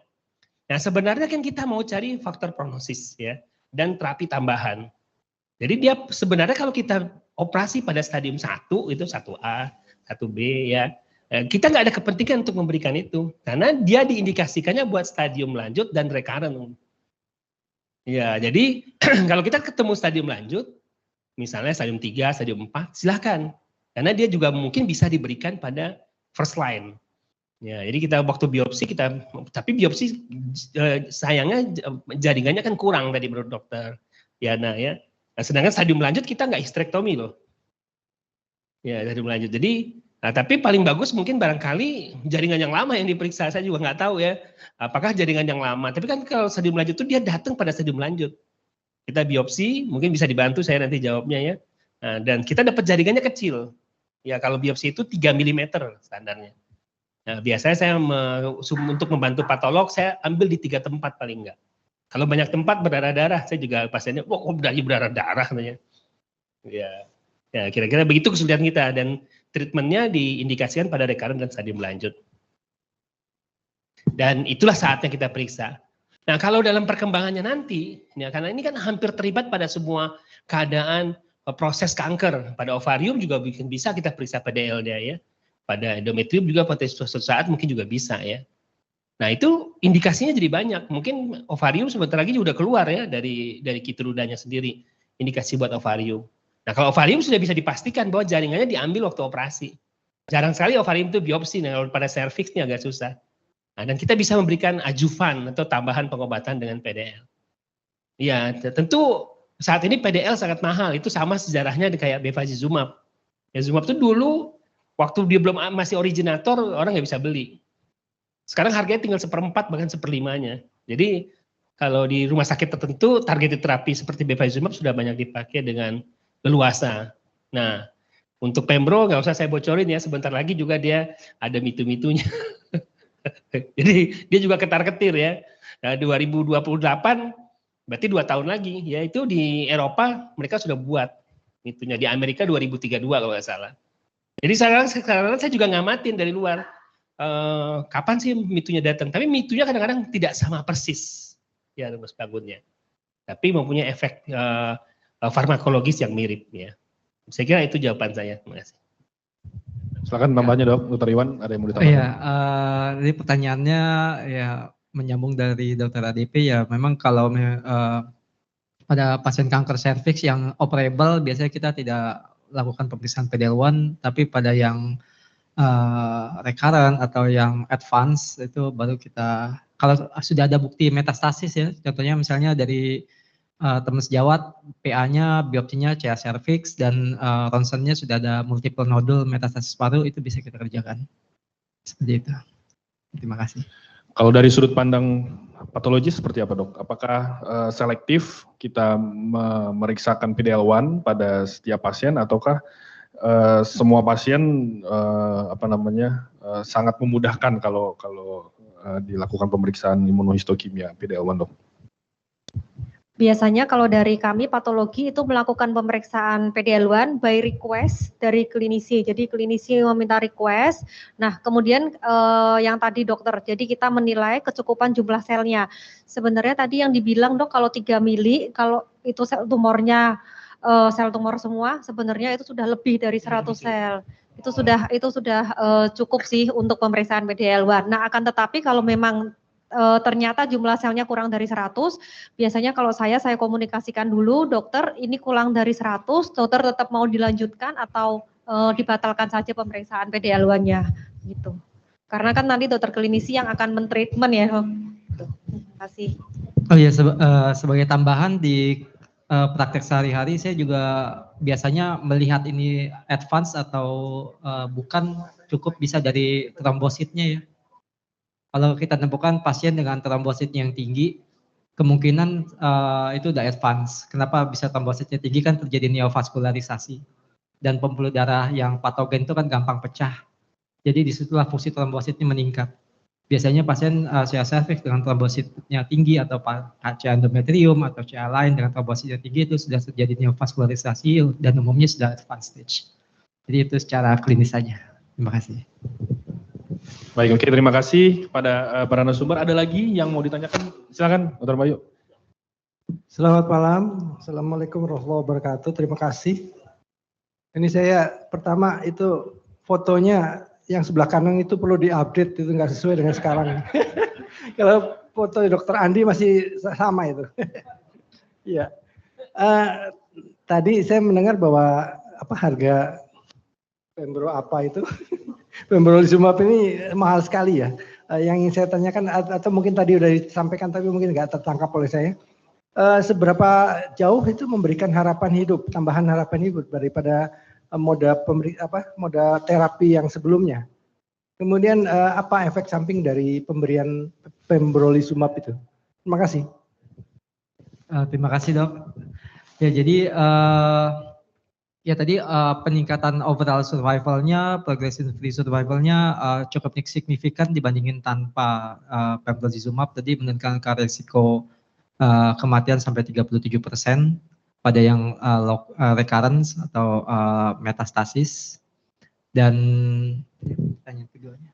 Nah sebenarnya kan kita mau cari faktor prognosis ya dan terapi tambahan. Jadi dia sebenarnya kalau kita operasi pada stadium 1 itu 1A, 1B ya, kita nggak ada kepentingan untuk memberikan itu karena dia diindikasikannya buat stadium lanjut dan recurrent. Ya jadi kalau kita ketemu stadium lanjut, misalnya stadium 3, stadium 4, silahkan karena dia juga mungkin bisa diberikan pada first line. Ya, jadi kita waktu biopsi tapi biopsi sayangnya jaringannya kan kurang tadi menurut dokter Yana ya. Nah, sedangkan stadium lanjut kita nggak hysterektomi loh. Ya, stadium lanjut. Jadi, tapi paling bagus mungkin barangkali jaringan yang lama yang diperiksa. Saya juga nggak tahu ya, apakah jaringan yang lama. Tapi kan kalau stadium lanjut itu dia datang pada stadium lanjut. Kita biopsi, mungkin bisa dibantu saya nanti jawabnya ya. Nah, dan kita dapat jaringannya kecil. Ya, kalau biopsi itu 3 mm standarnya. Nah, biasanya saya untuk membantu patolog, saya ambil di 3 tempat paling enggak. Kalau banyak tempat berdarah-darah, saya juga pasiennya, wah kok berdarah-darah namanya. Ya, kira-kira begitu kesulitan kita dan treatmentnya diindikasikan pada recurrent dan stadium lanjut. Dan itulah saatnya kita periksa. Nah, kalau dalam perkembangannya nanti, ya, karena ini kan hampir terlibat pada semua keadaan proses kanker. Pada ovarium juga bisa kita periksa PDL-nya ya. Pada endometrium juga pada suatu saat mungkin juga bisa ya. Nah itu indikasinya jadi banyak. Mungkin ovarium sebentar lagi juga udah keluar ya dari Keytruda-nya sendiri. Indikasi buat ovarium. Nah kalau ovarium sudah bisa dipastikan bahwa jaringannya diambil waktu operasi. Jarang sekali ovarium itu biopsi. Nah kalau pada cervix ini agak susah. Nah, dan kita bisa memberikan adjuvan atau tambahan pengobatan dengan PDL. Ya tentu saat ini PDL sangat mahal. Itu sama sejarahnya kayak bevacizumab. Ya Zumab itu dulu waktu dia belum masih originator, orang nggak bisa beli. Sekarang harganya tinggal 1/4 bahkan 1/5-nya. Jadi kalau di rumah sakit tertentu targeted terapi seperti bevacizumab sudah banyak dipakai dengan leluasa. Nah, untuk Pembro nggak usah saya bocorin ya, sebentar lagi juga dia ada mitu-mitunya. Jadi dia juga ketar-ketir ya. Nah, 2028 berarti 2 tahun lagi. Ya itu di Eropa mereka sudah buat mitunya. Di Amerika 2032 kalau nggak salah. Jadi sekarang saya juga ngamatin dari luar, kapan sih mitunya datang. Tapi mitunya kadang-kadang tidak sama persis, ya rumus bangunnya. Tapi mempunyai efek farmakologis yang mirip. Ya. Saya kira itu jawaban saya. Terima kasih. Silakan tambahnya Dok, Dr. Iwan, ada yang mau ditambahkan? Iya, jadi pertanyaannya ya menyambung dari Dr. ADP ya. Memang kalau pada pasien kanker serviks yang operable biasanya kita tidak lakukan pemeriksaan PDL1, tapi pada yang recurrent atau yang advance itu baru kita, kalau sudah ada bukti metastasis ya, contohnya misalnya dari teman sejawat, PA-nya, biopsinya CA cervix dan ronsennya sudah ada multiple nodule metastasis paru, itu bisa kita kerjakan. Seperti itu. Terima kasih. Kalau dari sudut pandang patologis seperti apa Dok? Apakah selektif kita memeriksakan PDL1 pada setiap pasien ataukah semua pasien sangat memudahkan kalau dilakukan pemeriksaan imunohistokimia PDL1 Dok? Biasanya kalau dari kami patologi itu melakukan pemeriksaan PDL1 by request dari klinisi. Jadi klinisi meminta request. Nah kemudian yang tadi dokter, jadi kita menilai kecukupan jumlah selnya. Sebenarnya tadi yang dibilang Dok kalau 3 mili, kalau itu sel tumornya sel tumor semua, sebenarnya itu sudah lebih dari 100 sel. Itu sudah cukup sih untuk pemeriksaan PDL1. Nah akan tetapi kalau memang ternyata jumlah selnya kurang dari 100, biasanya kalau saya komunikasikan dulu, dokter ini kurang dari 100, dokter tetap mau dilanjutkan atau dibatalkan saja pemeriksaan PDL1-nya gitu. Karena kan nanti dokter klinisi yang akan mentreatment ya dok. Terima kasih. Oh ya, sebagai tambahan di praktek sehari-hari saya juga biasanya melihat ini advance atau bukan, cukup bisa dari trombositnya ya. Kalau kita temukan pasien dengan trombosit yang tinggi, kemungkinan itu udah advance. Kenapa bisa trombositnya tinggi? Kan terjadi neovaskularisasi. Dan pembuluh darah yang patogen itu kan gampang pecah. Jadi disitulah fungsi trombositnya meningkat. Biasanya pasien CA cervix dengan trombositnya tinggi atau CA endometrium atau CA lain dengan trombositnya tinggi itu sudah terjadi neovaskularisasi dan umumnya sudah advanced stage. Jadi itu secara klinis saja. Terima kasih. Baik, oke, terima kasih kepada para narasumber. Ada lagi yang mau ditanyakan? Silakan, Dr. Bayu. Selamat malam. Assalamualaikum warahmatullahi wabarakatuh. Terima kasih. Ini saya pertama itu fotonya yang sebelah kanan itu perlu diupdate, itu nggak sesuai dengan sekarang. Kalau foto Dr. Andi masih sama itu. Iya. Tadi saya mendengar bahwa harga pembro apa itu pembrolizumab ini mahal sekali ya. Yang ingin saya tanyakan atau mungkin tadi udah disampaikan tapi mungkin nggak tertangkap oleh saya. Seberapa jauh itu memberikan harapan hidup, tambahan harapan hidup daripada moda terapi yang sebelumnya. Kemudian apa efek samping dari pemberian pembrolizumab itu? Terima kasih. Terima kasih dok. Ya jadi ya tadi peningkatan overall survivalnya, progression free survivalnya cukup signifikan dibandingin tanpa pembrolizumab. Tadi menurunkan resiko kematian sampai 37%. Pada yang recurrence atau metastasis. Dan pertanyaan keduanya.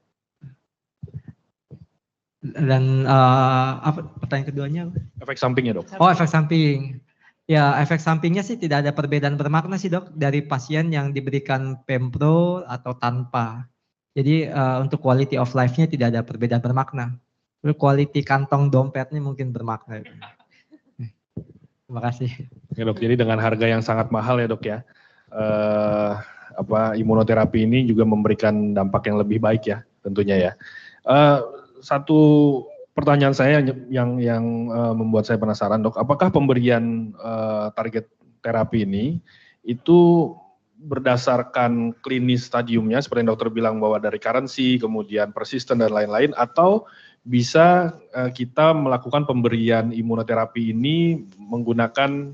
Dan apa pertanyaan keduanya? Efek sampingnya dok. Oh, efek samping. Ya, efek sampingnya sih tidak ada perbedaan bermakna sih dok dari pasien yang diberikan pembro atau tanpa. Jadi untuk quality of life-nya tidak ada perbedaan bermakna. Quality kantong dompetnya mungkin bermakna. Terima kasih. Oke dok, jadi dengan harga yang sangat mahal ya dok ya, imunoterapi ini juga memberikan dampak yang lebih baik ya tentunya ya. Satu pertanyaan saya yang membuat saya penasaran dok, apakah pemberian target terapi ini itu berdasarkan klinis stadiumnya seperti yang dokter bilang bahwa dari recurrency, kemudian persisten dan lain-lain, atau bisa kita melakukan pemberian imunoterapi ini menggunakan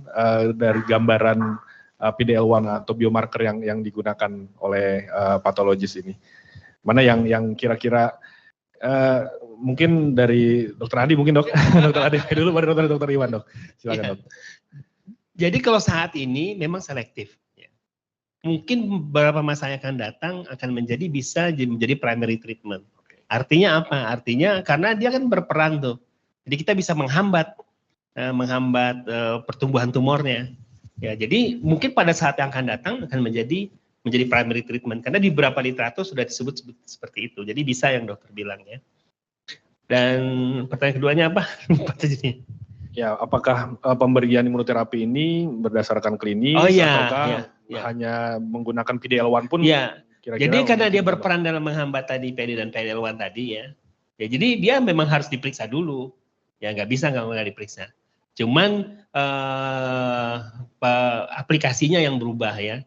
dari gambaran PD-L1 atau biomarker yang digunakan oleh patologis ini. Mana yang kira-kira mungkin dari Dr. Adi mungkin dok, Dr. Adi dulu baru Dr. Iwan dok. Silakan dok. Jadi kalau saat ini memang selektif. Mungkin beberapa masa yang akan datang akan bisa menjadi primary treatment. Artinya apa? Artinya karena dia kan berperan tuh. Jadi kita bisa menghambat pertumbuhan tumornya. Ya, jadi mungkin pada saat yang akan datang akan menjadi primary treatment karena di beberapa literatur sudah disebut seperti itu. Jadi bisa yang dokter bilang ya. Dan pertanyaan keduanya apa? Ya, apakah pemberian imunoterapi ini berdasarkan klinis ataukah hanya menggunakan PD-L1 pun? Ya. Jadi karena dia berperan dalam menghambat tadi PD dan PD-L1 tadi ya. Ya jadi dia memang harus diperiksa dulu. Ya nggak bisa nggak diperiksa. Cuman aplikasinya yang berubah ya.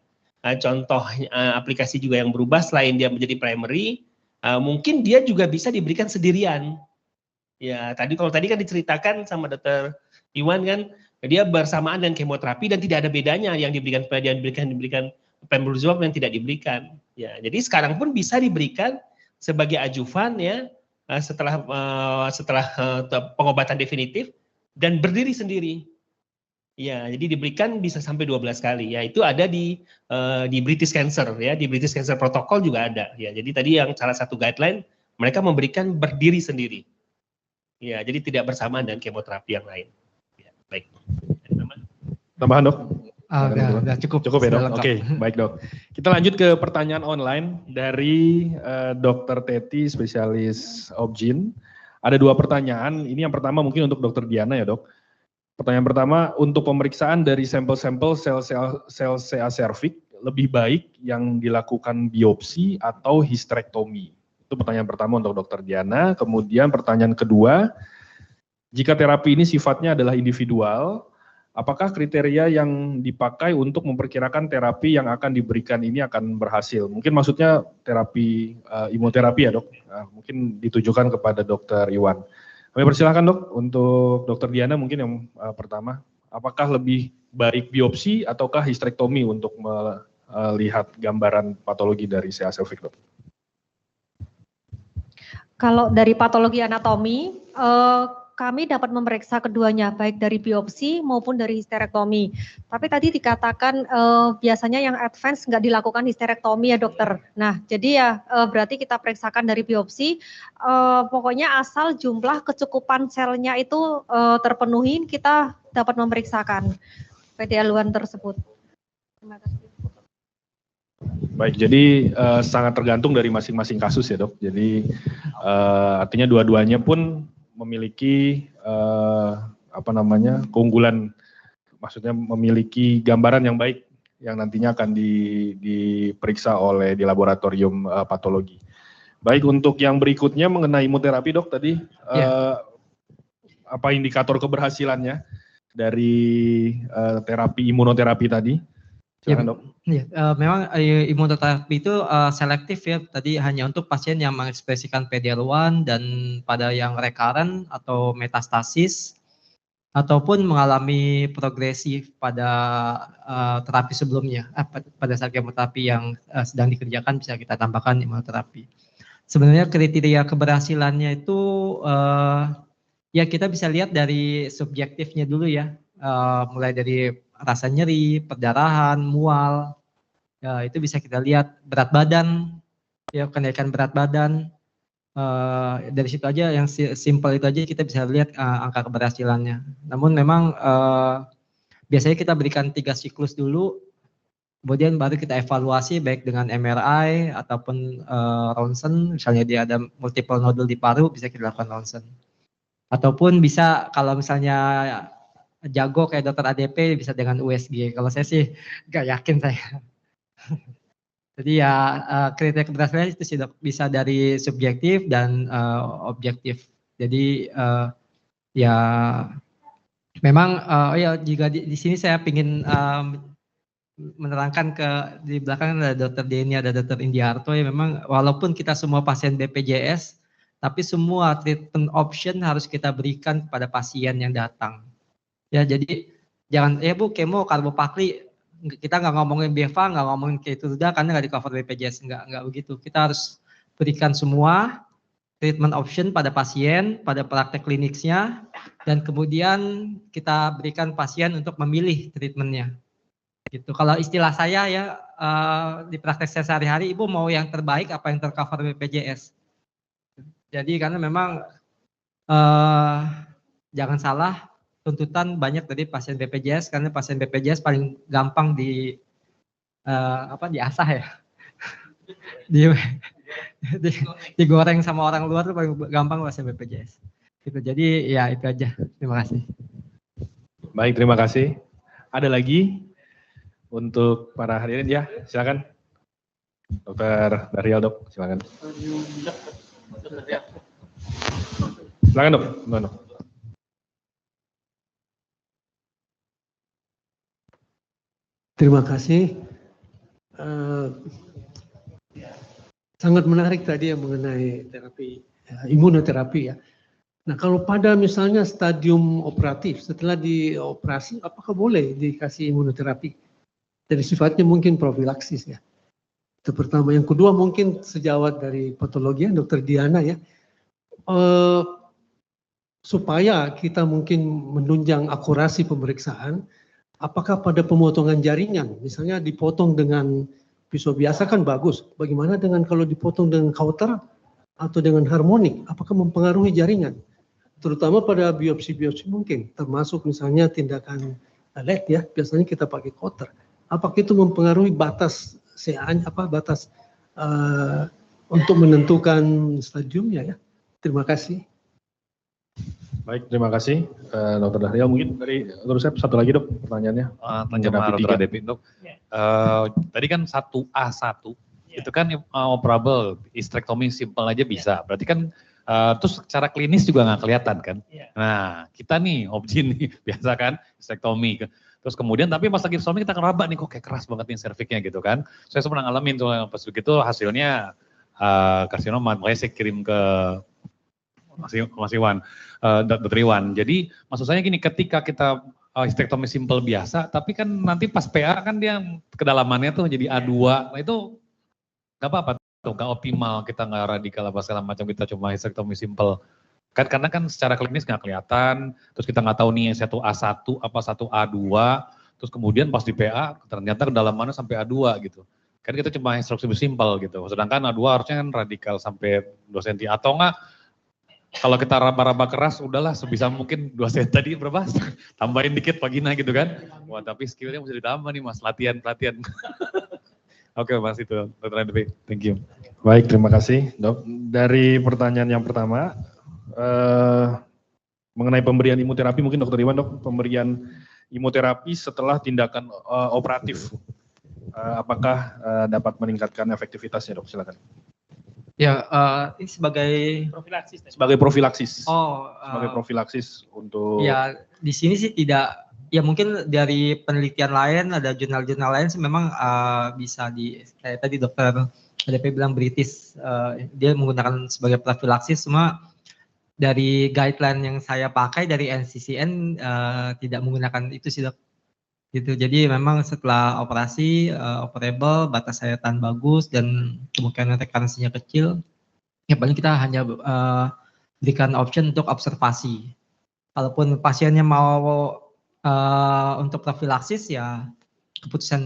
Contoh aplikasi juga yang berubah selain dia menjadi primary, mungkin dia juga bisa diberikan sendirian. Ya kalau tadi kan diceritakan sama Dr. Iwan kan, dia bersamaan dengan kemoterapi dan tidak ada bedanya yang diberikan pembrolizumab yang tidak diberikan. Ya, jadi sekarang pun bisa diberikan sebagai ajuvan ya setelah pengobatan definitif dan berdiri sendiri. Ya, jadi diberikan bisa sampai 12 kali. Ya, itu ada di British Cancer ya, di British Cancer Protocol juga ada. Ya, jadi tadi yang salah satu guideline mereka memberikan berdiri sendiri. Ya, jadi tidak bersamaan dengan kemoterapi yang lain. Ya, baik. Tambahan dok? Udah cukup ya dok. Oke, baik dok. Kita lanjut ke pertanyaan online dari Dr. Teti, spesialis Obgyn. Ada 2 pertanyaan. Ini yang pertama mungkin untuk Dr. Diana ya dok. Pertanyaan pertama, untuk pemeriksaan dari sampel-sampel sel CA cervix lebih baik yang dilakukan biopsi atau histerektomi. Itu pertanyaan pertama untuk Dr. Diana. Kemudian pertanyaan kedua, jika terapi ini sifatnya adalah individual, apakah kriteria yang dipakai untuk memperkirakan terapi yang akan diberikan ini akan berhasil? Mungkin maksudnya terapi imunoterapi ya dok, mungkin ditujukan kepada Dr. Iwan. Kami persilahkan dok, untuk Dr. Diana mungkin yang pertama, apakah lebih baik biopsi ataukah histerektomi untuk melihat gambaran patologi dari CA Selvic dok? Kalau dari patologi anatomi, kami dapat memeriksa keduanya, baik dari biopsi maupun dari histerektomi. Tapi tadi dikatakan biasanya yang advance nggak dilakukan histerektomi ya dokter. Nah, jadi ya berarti kita periksakan dari biopsi, pokoknya asal jumlah kecukupan selnya itu terpenuhi, kita dapat memeriksakan PDL1 tersebut. Terima kasih. Baik, jadi sangat tergantung dari masing-masing kasus ya dok. Jadi artinya dua-duanya pun memiliki keunggulan, maksudnya memiliki gambaran yang baik yang nantinya akan diperiksa oleh di laboratorium patologi. Baik, untuk yang berikutnya mengenai imunoterapi dok tadi, apa indikator keberhasilannya dari terapi imunoterapi tadi? Silakan dok. Ya, memang imunoterapi itu selektif ya, tadi hanya untuk pasien yang mengekspresikan PD-L1 dan pada yang recurrent atau metastasis ataupun mengalami progresi pada terapi sebelumnya, pada saat kemoterapi yang sedang dikerjakan bisa kita tambahkan imunoterapi. Sebenarnya kriteria keberhasilannya itu ya kita bisa lihat dari subjektifnya dulu ya, mulai dari rasa nyeri, perdarahan, mual, ya, itu bisa kita lihat. Berat badan, ya kenaikan berat badan, dari situ aja yang simple itu aja kita bisa lihat angka keberhasilannya. Namun memang biasanya kita berikan 3 siklus dulu, kemudian baru kita evaluasi baik dengan MRI ataupun ronsen, misalnya dia ada multiple nodule di paru bisa kita lakukan ronsen. Ataupun bisa kalau misalnya jago kayak dokter ADP bisa dengan USG. Kalau saya sih nggak yakin saya. Jadi ya kriteria keberhasilan itu sih bisa dari subjektif dan objektif. Jadi ya memang ya jika di sini saya ingin menerangkan di belakang ada dokter Denny, ada dokter Indiarto ya, memang walaupun kita semua pasien BPJS, tapi semua treatment option harus kita berikan kepada pasien yang datang. Ya jadi jangan Bu kemo karbopakli, kita nggak ngomongin Beva, nggak ngomongin Keytruda karena nggak di cover BPJS, nggak begitu. Kita harus berikan semua treatment option pada pasien, pada praktek kliniknya, dan kemudian kita berikan pasien untuk memilih treatmentnya. Gitu. Kalau istilah saya ya di praktek saya sehari-hari, Ibu mau yang terbaik apa yang tercover BPJS. Jadi karena memang jangan salah, tuntutan banyak dari pasien BPJS karena pasien BPJS paling gampang diasah ya, digoreng sama orang luar tuh paling gampang pasien BPJS. Gitu. Jadi ya itu aja. Terima kasih. Baik, terima kasih. Ada lagi untuk para hadirin ya, silakan. Dokter Daryl dok, silakan. Silakan dok. Terima kasih. Sangat menarik tadi yang mengenai terapi imunoterapi ya. Nah kalau pada misalnya stadium operatif setelah dioperasi, apakah boleh dikasih imunoterapi? Dari sifatnya mungkin profilaksis ya. Itu pertama. Yang kedua mungkin sejawat dari patologi Dokter Diana ya. Supaya kita mungkin menunjang akurasi pemeriksaan. Apakah pada pemotongan jaringan, misalnya dipotong dengan pisau biasa kan bagus. Bagaimana dengan kalau dipotong dengan kauter atau dengan harmonik? Apakah mempengaruhi jaringan? Terutama pada biopsi-biopsi mungkin, termasuk misalnya tindakan LED ya, biasanya kita pakai kauter. Apakah itu mempengaruhi batas batas untuk menentukan stadiumnya ya? Terima kasih. Baik, terima kasih Dr. Daryl. Mungkin dari Dr. Sep satu lagi dok pertanyaannya. Tanya sama Dr. ADP dok. Tadi kan 1A1 itu kan operable, hysterectomy simple aja bisa. Berarti kan terus secara klinis juga nggak kelihatan kan. Nah kita nih Opjin nih biasa kan hysterectomy. Terus kemudian tapi pas lagi hysterectomy kita ngeraba nih kok kayak keras banget nih cervixnya gitu kan. Saya pernah ngalamin tuh pas begitu hasilnya karsinoma, makanya saya kirim ke Mas Iwan, Dr. Iwan. Jadi maksud saya gini, ketika kita hysterectomy simple biasa, tapi kan nanti pas PA kan dia kedalamannya tuh jadi A2, nah itu nggak apa-apa tuh, nggak optimal, kita nggak radikal apa segala macam, kita cuma hysterectomy simple. Kan karena kan secara klinis nggak kelihatan, terus kita nggak tahu nih satu A1 apa satu A2, terus kemudian pas di PA ternyata kedalamannya sampai A2 gitu. Kan kita cuma hysterectomy simple gitu, sedangkan A2 harusnya kan radikal sampai 2 cm atau enggak. Kalau kita raba-raba keras, udahlah sebisa mungkin 2 cm tadi berapa? Tambahin dikit vagina gitu kan. Wah tapi skillnya mesti ditambah nih mas, latihan. Oke mas itu, Dr. Andri, thank you. Baik, terima kasih dok. Dari pertanyaan yang pertama, mengenai pemberian imunoterapi, mungkin Dr. Iwan dok, pemberian imunoterapi setelah tindakan operatif, apakah dapat meningkatkan efektivitasnya dok, silakan. Ya, ini sebagai Profilaksis. Sebagai profilaksis. sebagai profilaksis untuk. Ya, di sini sih tidak. Ya mungkin dari penelitian lain, ada jurnal-jurnal lain sih memang bisa kayak tadi dokter ADP bilang British, dia menggunakan sebagai profilaksis. Cuma dari guideline yang saya pakai dari NCCN tidak menggunakan itu sih dok. Gitu. Jadi memang setelah operasi operable, batas sayatan bagus dan kemungkinan rekansinya kecil, ya paling kita hanya berikan option untuk observasi. Kalaupun pasiennya mau untuk profilaksis, ya keputusan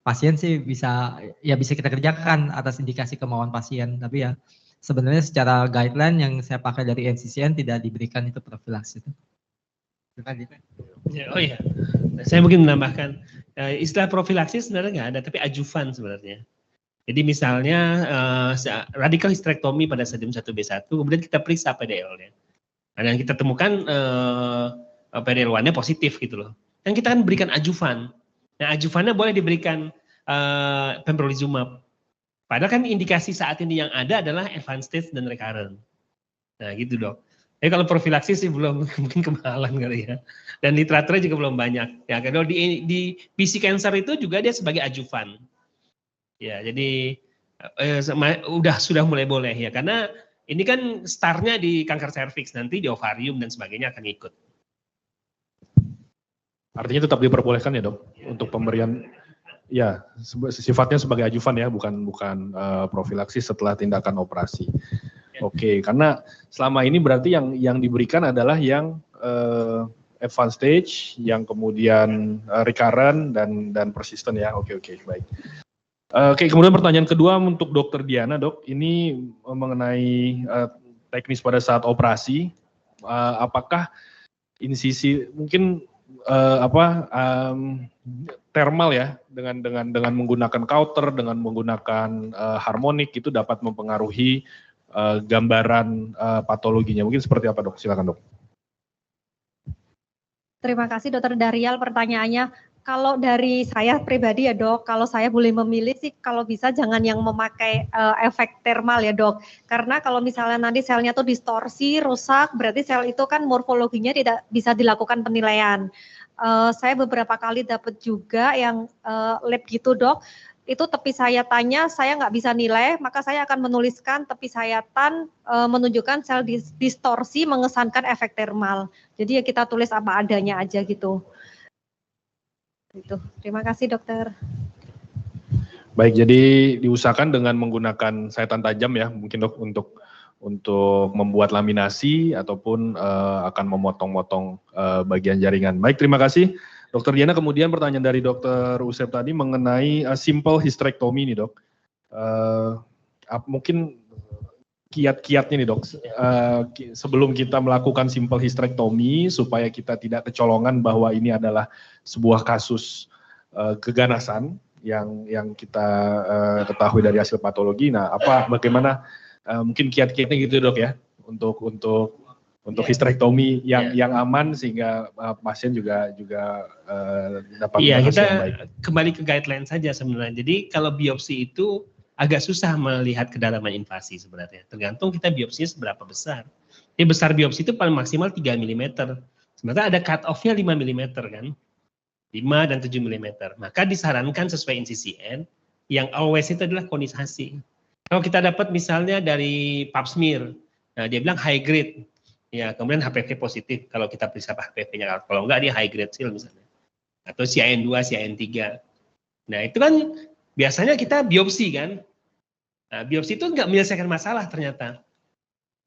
pasien sih bisa kita kerjakan atas indikasi kemauan pasien. Tapi ya sebenarnya secara guideline yang saya pakai dari NCCN tidak diberikan itu profilaksis. Oh iya, saya mungkin menambahkan istilah profilaksis sebenarnya nggak ada, tapi adjuvan sebenarnya. Jadi misalnya radikal hysterectomy pada stadium 1B1, kemudian kita periksa PDL-nya. Nah, dan kita temukan PDL1-nya positif gitu loh. Dan kita kan berikan adjuvan. Nah adjuvannya boleh diberikan pembrolizumab. Padahal kan indikasi saat ini yang ada adalah advanced stage dan recurrent. Nah gitu dok. Jadi kalau profilaksis sih belum, mungkin kemahalan kali ya. Dan literaturnya juga belum banyak. Ya, kalau di PC cancer itu juga dia sebagai adjuvan. Ya, jadi sudah mulai boleh ya. Karena ini kan startnya di kanker serviks, nanti di ovarium dan sebagainya akan ikut. Artinya tetap diperbolehkan ya dok, untuk pemberian, ya sifatnya sebagai adjuvan ya, bukan profilaksis setelah tindakan operasi. Oke, karena selama ini berarti yang diberikan adalah yang advanced stage, yang kemudian recurrent dan persistent ya. Oke, baik. Oke, kemudian pertanyaan kedua untuk Dr. Diana dok, ini mengenai teknis pada saat operasi, apakah insisi mungkin thermal ya, dengan menggunakan cauter, dengan menggunakan harmonik itu dapat mempengaruhi gambaran patologinya. Mungkin seperti apa dok? Silakan dok. Terima kasih dokter Daryal pertanyaannya. Kalau dari saya pribadi ya dok, kalau saya boleh memilih sih kalau bisa jangan yang memakai efek thermal ya dok. Karena kalau misalnya nanti selnya tuh distorsi, rusak, berarti sel itu kan morfologinya tidak bisa dilakukan penilaian. Saya beberapa kali dapat juga yang lab gitu dok, itu tepi sayatannya saya nggak bisa nilai, maka saya akan menuliskan tepi sayatan menunjukkan sel distorsi mengesankan efek thermal. Jadi ya kita tulis apa adanya aja gitu. Itu. Terima kasih dokter. Baik, jadi diusahakan dengan menggunakan sayatan tajam ya, mungkin dok untuk membuat laminasi ataupun akan memotong-motong bagian jaringan. Baik, terima kasih. Dokter Diana, kemudian pertanyaan dari Dokter Usep tadi mengenai simple hysterectomy nih dok. Mungkin kiat-kiatnya nih dok, sebelum kita melakukan simple hysterectomy supaya kita tidak kecolongan bahwa ini adalah sebuah kasus keganasan yang kita ketahui dari hasil patologi. Nah, bagaimana mungkin kiat-kiatnya gitu dok ya untuk hysterectomy yang aman sehingga pasien juga dapat iya, hasil kita yang baik. Kembali ke guideline saja sebenarnya. Jadi kalau biopsi itu agak susah melihat kedalaman invasi sebenarnya. Tergantung kita biopsinya seberapa besar. Jadi besar biopsi itu paling maksimal 3 mm. Sementara ada cut off-nya 5 mm kan. 5 dan 7 mm. Maka disarankan sesuai NCCN, yang always itu adalah konisasi. Kalau kita dapat misalnya dari pap smear, nah dia bilang high grade, ya kemudian HPV positif kalau kita periksa HPV-nya, kalau enggak dia high grade seal misalnya. Atau CIN2, CIN3. Nah itu kan biasanya kita biopsi kan. Nah, biopsi itu enggak menyelesaikan masalah ternyata.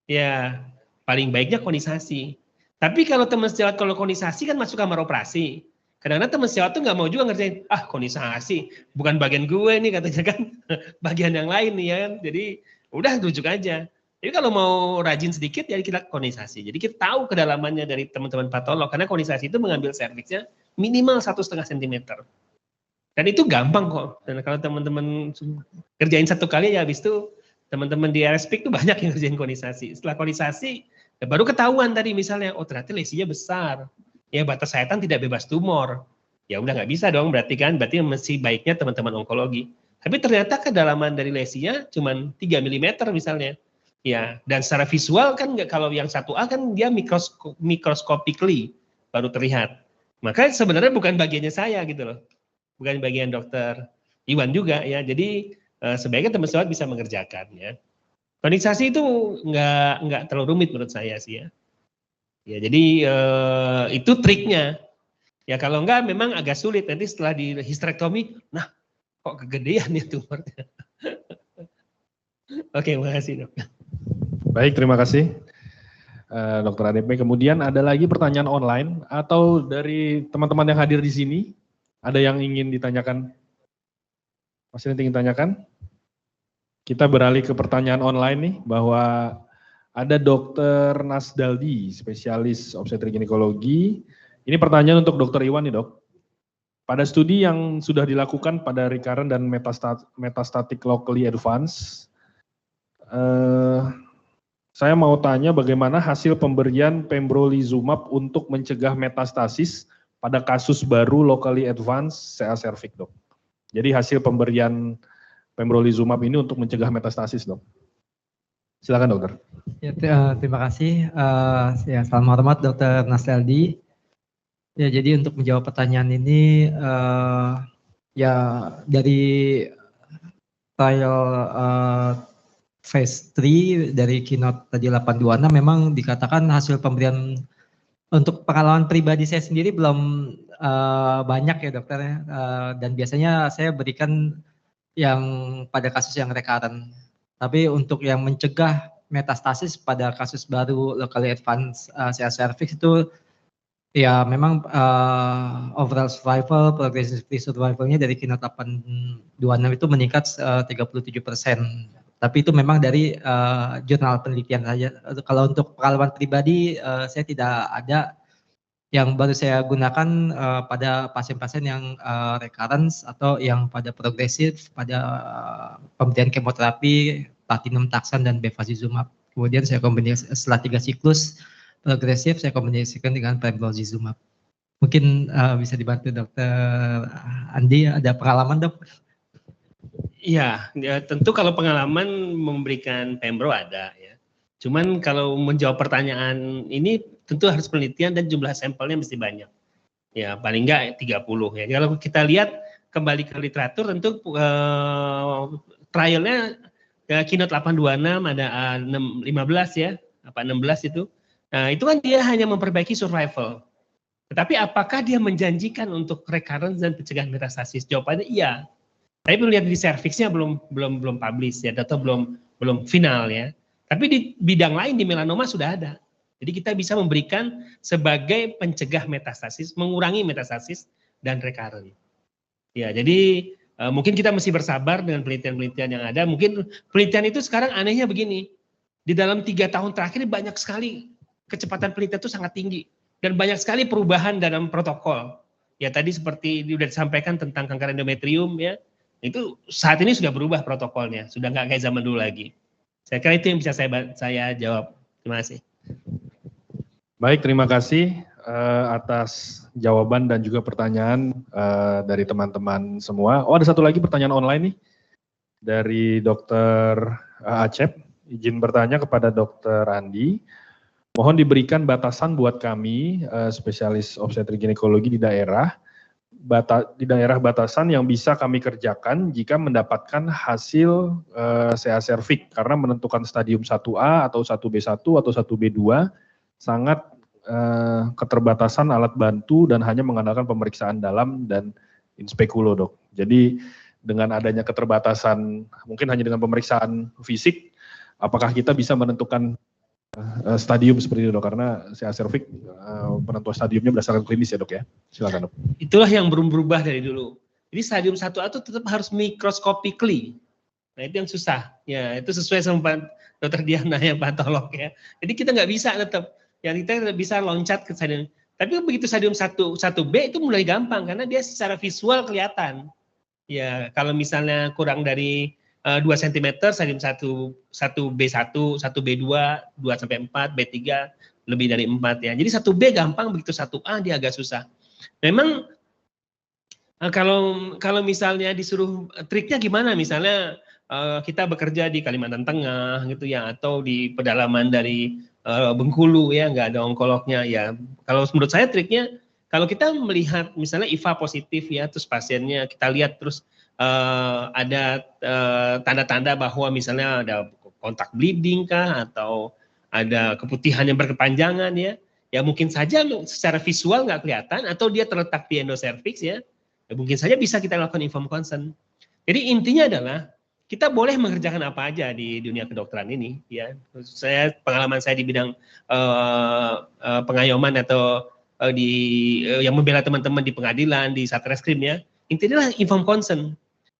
Ya paling baiknya konisasi. Tapi kalau teman sejawat kalau konisasi kan masuk kamar operasi. Kadang-kadang teman sejawat tuh nggak mau juga ngerjain, konisasi, bukan bagian gue nih katanya kan, bagian yang lain nih ya kan. Jadi udah rujuk aja. Jadi kalau mau rajin sedikit ya kita konisasi. Jadi kita tahu kedalamannya dari teman-teman patolog, karena konisasi itu mengambil serviksnya minimal 1,5 cm. Dan itu gampang kok. Dan kalau teman-teman kerjain satu kali ya habis itu teman-teman di RSPIK tuh banyak yang ngerjain konisasi. Setelah konisasi ya baru ketahuan tadi misalnya, oh ternyata lesinya besar. Ya batas sayatan tidak bebas tumor. Ya udah nggak bisa dong berarti masih baiknya teman-teman onkologi. Tapi ternyata kedalaman dari lesinya cuma 3 mm misalnya. Ya, dan secara visual kan kalau yang 1A kan dia microscopically baru terlihat. Maka sebenarnya bukan bagiannya saya gitu loh. Bukan bagian dokter Iwan juga ya. Jadi sebaiknya teman sejawat bisa mengerjakan ya. Konisasi itu nggak terlalu rumit menurut saya sih ya. Ya, jadi itu triknya. Ya kalau enggak memang agak sulit nanti setelah di hysterektomi, nah kok kegedean ya tumornya. Oke, makasih dok. Baik, terima kasih Dr. ADP. Kemudian ada lagi pertanyaan online atau dari teman-teman yang hadir di sini, ada yang ingin ditanyakan? Masih ingin ditanyakan? Kita beralih ke pertanyaan online nih, bahwa ada Dr. Nasdaldi, spesialis obstetrik ginekologi. Ini pertanyaan untuk Dr. Iwan nih dok. Pada studi yang sudah dilakukan pada recurrent dan metastatic locally advanced, saya mau tanya bagaimana hasil pemberian pembrolizumab untuk mencegah metastasis pada kasus baru locally advanced CA cervix dok. Jadi hasil pemberian pembrolizumab ini untuk mencegah metastasis dok. Silakan dokter. Ya, terima kasih. Ya, salam hormat Dr. Nasdaldi. Ya, jadi untuk menjawab pertanyaan ini, ya dari trial phase 3 dari keynote tadi 826 memang dikatakan hasil pemberian untuk pengalaman pribadi saya sendiri belum banyak ya dokter ya, dan biasanya saya berikan yang pada kasus yang recurrent. Tapi untuk yang mencegah metastasis pada kasus baru locally advanced CA cervix itu ya memang overall survival, progressive free survival-nya dari keynote 826 itu meningkat 37%. Tapi itu memang dari jurnal penelitian saja. Kalau untuk pengalaman pribadi saya tidak ada. Yang baru saya gunakan pada pasien-pasien yang recurrence atau yang pada progresif, pada pemberian kemoterapi, platinum taxan dan bevacizumab. Kemudian saya kombinasi setelah 3 siklus progresif, saya kombinasikan dengan pembrolizumab. Mungkin bisa dibantu Dokter Andi, ada pengalaman dok? Iya, ya, tentu kalau pengalaman memberikan pembro ada ya. Cuman kalau menjawab pertanyaan ini tentu harus penelitian dan jumlah sampelnya mesti banyak. Ya paling enggak 30 ya. Kalau kita lihat kembali ke literatur tentu trialnya ya, keynote 826 ada 15 ya, apa 16 itu. Nah itu kan dia hanya memperbaiki survival. Tetapi apakah dia menjanjikan untuk recurrence dan pencegahan metastasis? Jawabannya iya. Tapi belum lihat di cervixnya belum publish ya, atau belum final ya. Tapi di bidang lain di melanoma sudah ada. Jadi kita bisa memberikan sebagai pencegah metastasis, mengurangi metastasis dan recurrent. Ya, jadi mungkin kita mesti bersabar dengan penelitian-penelitian yang ada. Mungkin penelitian itu sekarang anehnya begini. Di dalam 3 tahun terakhir banyak sekali kecepatan penelitian itu sangat tinggi dan banyak sekali perubahan dalam protokol. Ya tadi seperti sudah disampaikan tentang kanker endometrium ya. Itu saat ini sudah berubah protokolnya, sudah nggak kayak zaman dulu lagi. Saya kira itu yang bisa saya jawab. Terima kasih. Baik, terima kasih atas jawaban dan juga pertanyaan dari teman-teman semua. Oh, ada satu lagi pertanyaan online nih dari Dr. Acep. Izin bertanya kepada Dr. Andi. Mohon diberikan batasan buat kami, spesialis obstetrik ginekologi di daerah batasan yang bisa kami kerjakan jika mendapatkan hasil CA cervix, karena menentukan stadium 1A atau 1B1 atau 1B2 sangat keterbatasan alat bantu dan hanya mengandalkan pemeriksaan dalam dan inspekulo, Dok. Jadi dengan adanya keterbatasan mungkin hanya dengan pemeriksaan fisik, apakah kita bisa menentukan stadium seperti itu, Dok? Karena CA cervix penentuan stadiumnya berdasarkan klinis ya, Dok ya. Silakan, Dok. Itulah yang belum berubah dari dulu. Jadi stadium 1A itu tetap harus microscopically. Nah, itu yang susah. Ya, itu sesuai sama Dr. Diana yang patolog ya. Jadi kita nggak bisa tetap, yang kita bisa loncat ke stadium. Tapi begitu stadium 1B itu mulai gampang karena dia secara visual kelihatan. Ya, kalau misalnya kurang dari 2 cm, stadium 1B1, 1B2, 2-4, B3, lebih dari 4 ya. Jadi 1B gampang, begitu 1A dia agak susah. Memang kalau misalnya disuruh triknya gimana, misalnya kita bekerja di Kalimantan Tengah gitu ya, atau di pedalaman dari Bengkulu ya, nggak ada onkolognya ya. Kalau menurut saya triknya, kalau kita melihat misalnya IVA positif ya, terus pasiennya kita lihat terus ada tanda-tanda bahwa misalnya ada kontak bleeding kah atau ada keputihan yang berkepanjangan ya mungkin saja secara visual nggak kelihatan atau dia terletak di endocervix ya mungkin saja bisa kita lakukan informed consent. Jadi intinya adalah kita boleh mengerjakan apa aja di dunia kedokteran ini ya. Pengalaman saya di bidang pengayoman atau yang membela teman-teman di pengadilan, di Satreskrim ya, intinya adalah informed consent.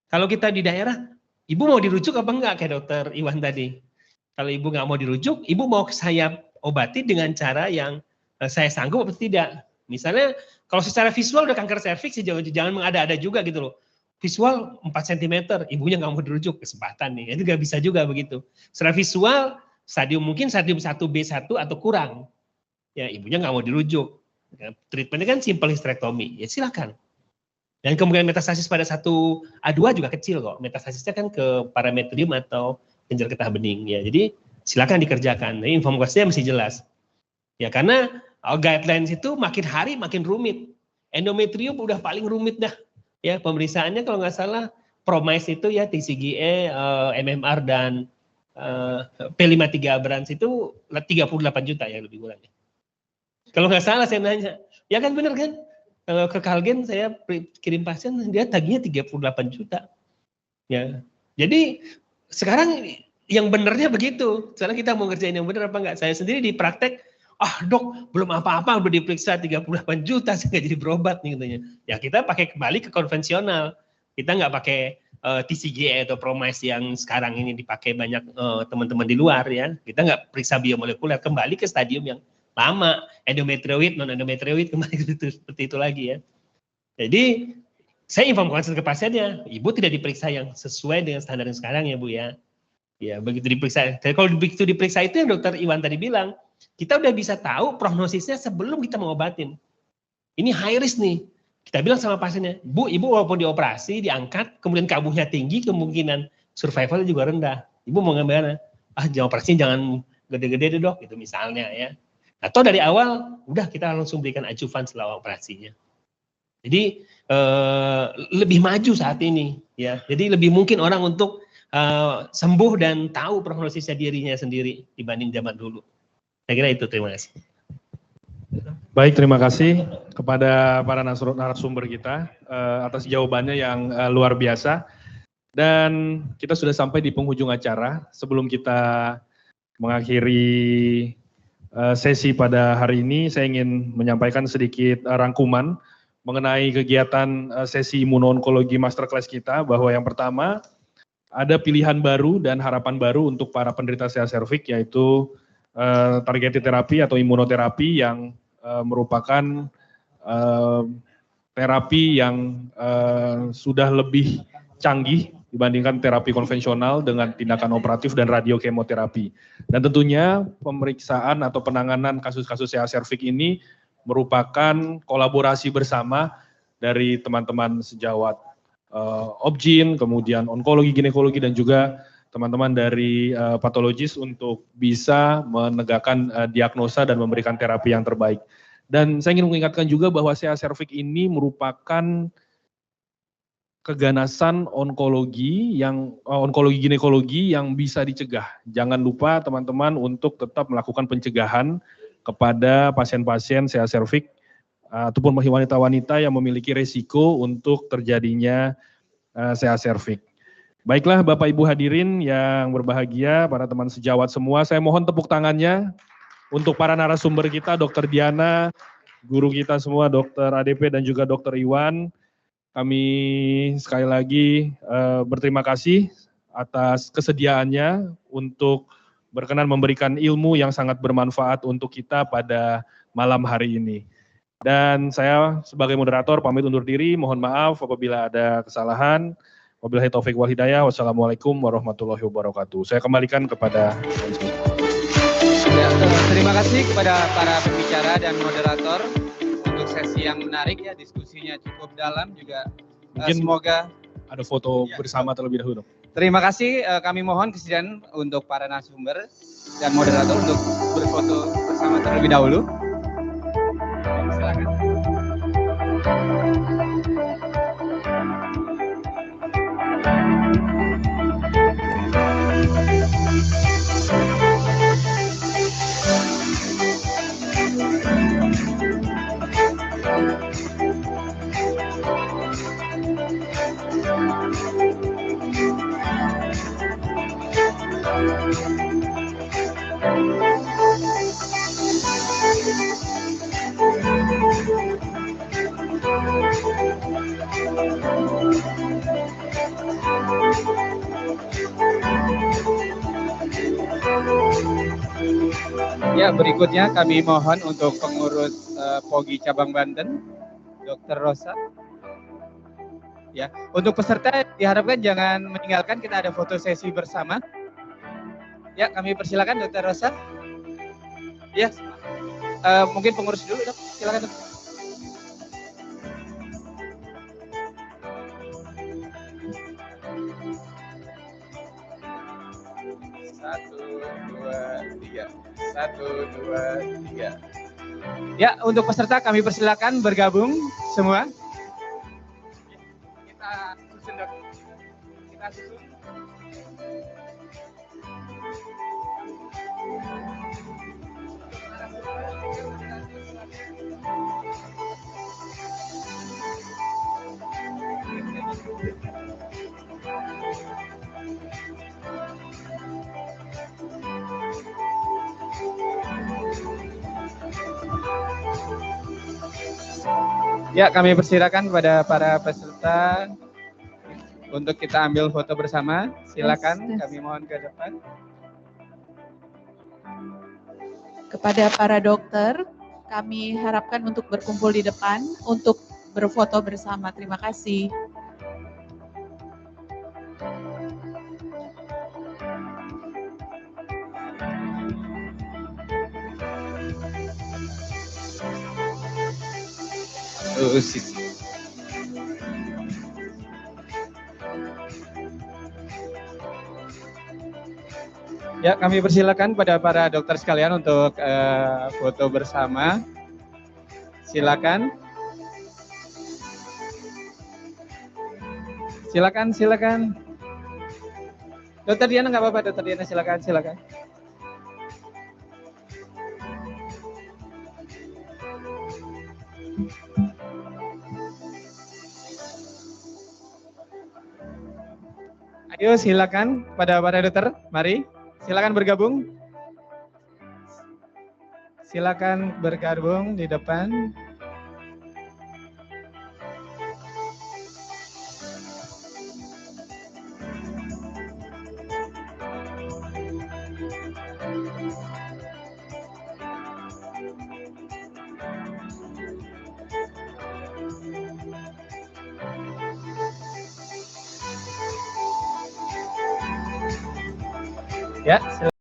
Kalau kita di daerah, ibu mau dirujuk apa enggak kayak Dokter Iwan tadi? Kalau ibu nggak mau dirujuk, ibu mau saya obati dengan cara yang saya sanggup atau tidak? Misalnya kalau secara visual udah kanker serviks, jangan mengada-ada juga gitu loh. Visual 4 cm, ibunya nggak mau dirujuk, kesempatan nih. Itu nggak bisa juga begitu. Secara visual, mungkin stadium 1B1 atau kurang. Ya ibunya nggak mau dirujuk. Treatmentnya kan simple hysterectomy, ya silakan. Dan kemungkinan metastasis pada 1A2 juga kecil kok. Metastasisnya kan ke parametrium atau kelenjar getah bening ya. Jadi silakan dikerjakan. Jadi informasinya mesti jelas. Ya karena guidelines itu makin hari makin rumit. Endometrium udah paling rumit dah. Ya pemeriksaannya kalau nggak salah PROMISE itu ya TCGA, MMR dan P53 Abrans itu 38 juta ya lebih kurang. Kalau nggak salah saya nanya. Ya kan bener kan? Kalau ke Kalgen saya kirim pasien dia tagihnya 38 juta. Ya. Jadi sekarang yang benernya begitu. Sekarang kita mau ngerjain yang bener apa enggak? Saya sendiri di praktek, dok belum apa-apa udah diperiksa 38 juta saya nggak jadi berobat nih katanya. Ya kita pakai kembali ke konvensional. Kita nggak pakai TCGA atau PROMISE yang sekarang ini dipakai banyak teman-teman di luar ya. Kita nggak periksa biomolekuler, kembali ke stadium yang lama, endometrioid, non-endometrioid, kembali seperti itu lagi ya. Jadi, saya informasi ke pasiennya, ibu tidak diperiksa yang sesuai dengan standar yang sekarang ya Bu ya. Ya, begitu diperiksa. Jadi kalau begitu diperiksa itu yang Dokter Iwan tadi bilang, kita udah bisa tahu prognosisnya sebelum kita mengobatin. Ini high risk nih. Kita bilang sama pasiennya, Bu, ibu walaupun dioperasi, diangkat, kemudian kambuhnya tinggi, kemungkinan survivalnya juga rendah. Ibu mau ngambil mana? Jangan operasi, jangan gede-gede deh dok, gitu misalnya ya. Atau dari awal, udah kita langsung berikan ajuvan setelah operasinya. Jadi lebih maju saat ini, ya. Jadi lebih mungkin orang untuk sembuh dan tahu prognosisnya dirinya sendiri dibanding zaman dulu. Saya kira itu, terima kasih. Baik, terima kasih kepada para narasumber kita atas jawabannya yang luar biasa. Dan kita sudah sampai di penghujung acara. Sebelum kita mengakhiri sesi pada hari ini, saya ingin menyampaikan sedikit rangkuman mengenai kegiatan sesi imuno-onkologi masterclass kita, bahwa yang pertama ada pilihan baru dan harapan baru untuk para penderita CA cervix, yaitu targeted terapi atau imunoterapi yang merupakan terapi yang sudah lebih canggih dibandingkan terapi konvensional dengan tindakan operatif dan radiokemoterapi. Dan tentunya pemeriksaan atau penanganan kasus-kasus CA cervix ini merupakan kolaborasi bersama dari teman-teman sejawat obgyn, kemudian onkologi, ginekologi, dan juga teman-teman dari patologis untuk bisa menegakkan diagnosa dan memberikan terapi yang terbaik. Dan saya ingin mengingatkan juga bahwa CA cervix ini merupakan keganasan onkologi ginekologi yang bisa dicegah. Jangan lupa teman-teman untuk tetap melakukan pencegahan kepada pasien-pasien CA cervix ataupun wanita-wanita yang memiliki resiko untuk terjadinya CA cervix. Baiklah Bapak Ibu hadirin yang berbahagia, para teman sejawat semua, saya mohon tepuk tangannya untuk para narasumber kita, Dr. Diana, guru kita semua, Dr. ADP dan juga Dr. Iwan. Kami sekali lagi berterima kasih atas kesediaannya untuk berkenan memberikan ilmu yang sangat bermanfaat untuk kita pada malam hari ini. Dan saya sebagai moderator pamit undur diri, mohon maaf apabila ada kesalahan. Wabillahi taufik wal hidayah. Wassalamualaikum warahmatullahi wabarakatuh. Saya kembalikan kepada ya, terima kasih kepada para pembicara dan moderator untuk sesi yang menarik ya, diskusinya cukup dalam juga. Mungkin semoga ada foto bersama terlebih dahulu. Terima kasih, kami mohon kesediaan untuk para narasumber dan moderator untuk berfoto bersama terlebih dahulu. Silakan. Ya, berikutnya kami mohon untuk pengurus POGI Cabang Banten, Dr. Rosa. Ya, untuk peserta diharapkan jangan meninggalkan, kita ada foto sesi bersama. Ya, kami persilakan Dr. Rosa. Ya, mungkin pengurus dulu, Dok. Silakan, Dok. Satu, dua, tiga. 1, 2, 3. Ya, untuk peserta kami persilakan bergabung semua. Kita susun, Dok. Kita susun. Ya, kami persilakan kepada para peserta untuk kita ambil foto bersama. Silakan, kami mohon ke depan. Kepada para dokter, kami harapkan untuk berkumpul di depan untuk berfoto bersama. Terima kasih. Sisi. Ya, kami persilakan pada para dokter sekalian untuk foto bersama. Silakan. Silakan. Dokter Diana nggak apa-apa, Dokter Diana silakan. Ayo silakan pada para dokter, mari silakan bergabung. Silakan bergabung di depan. Ya,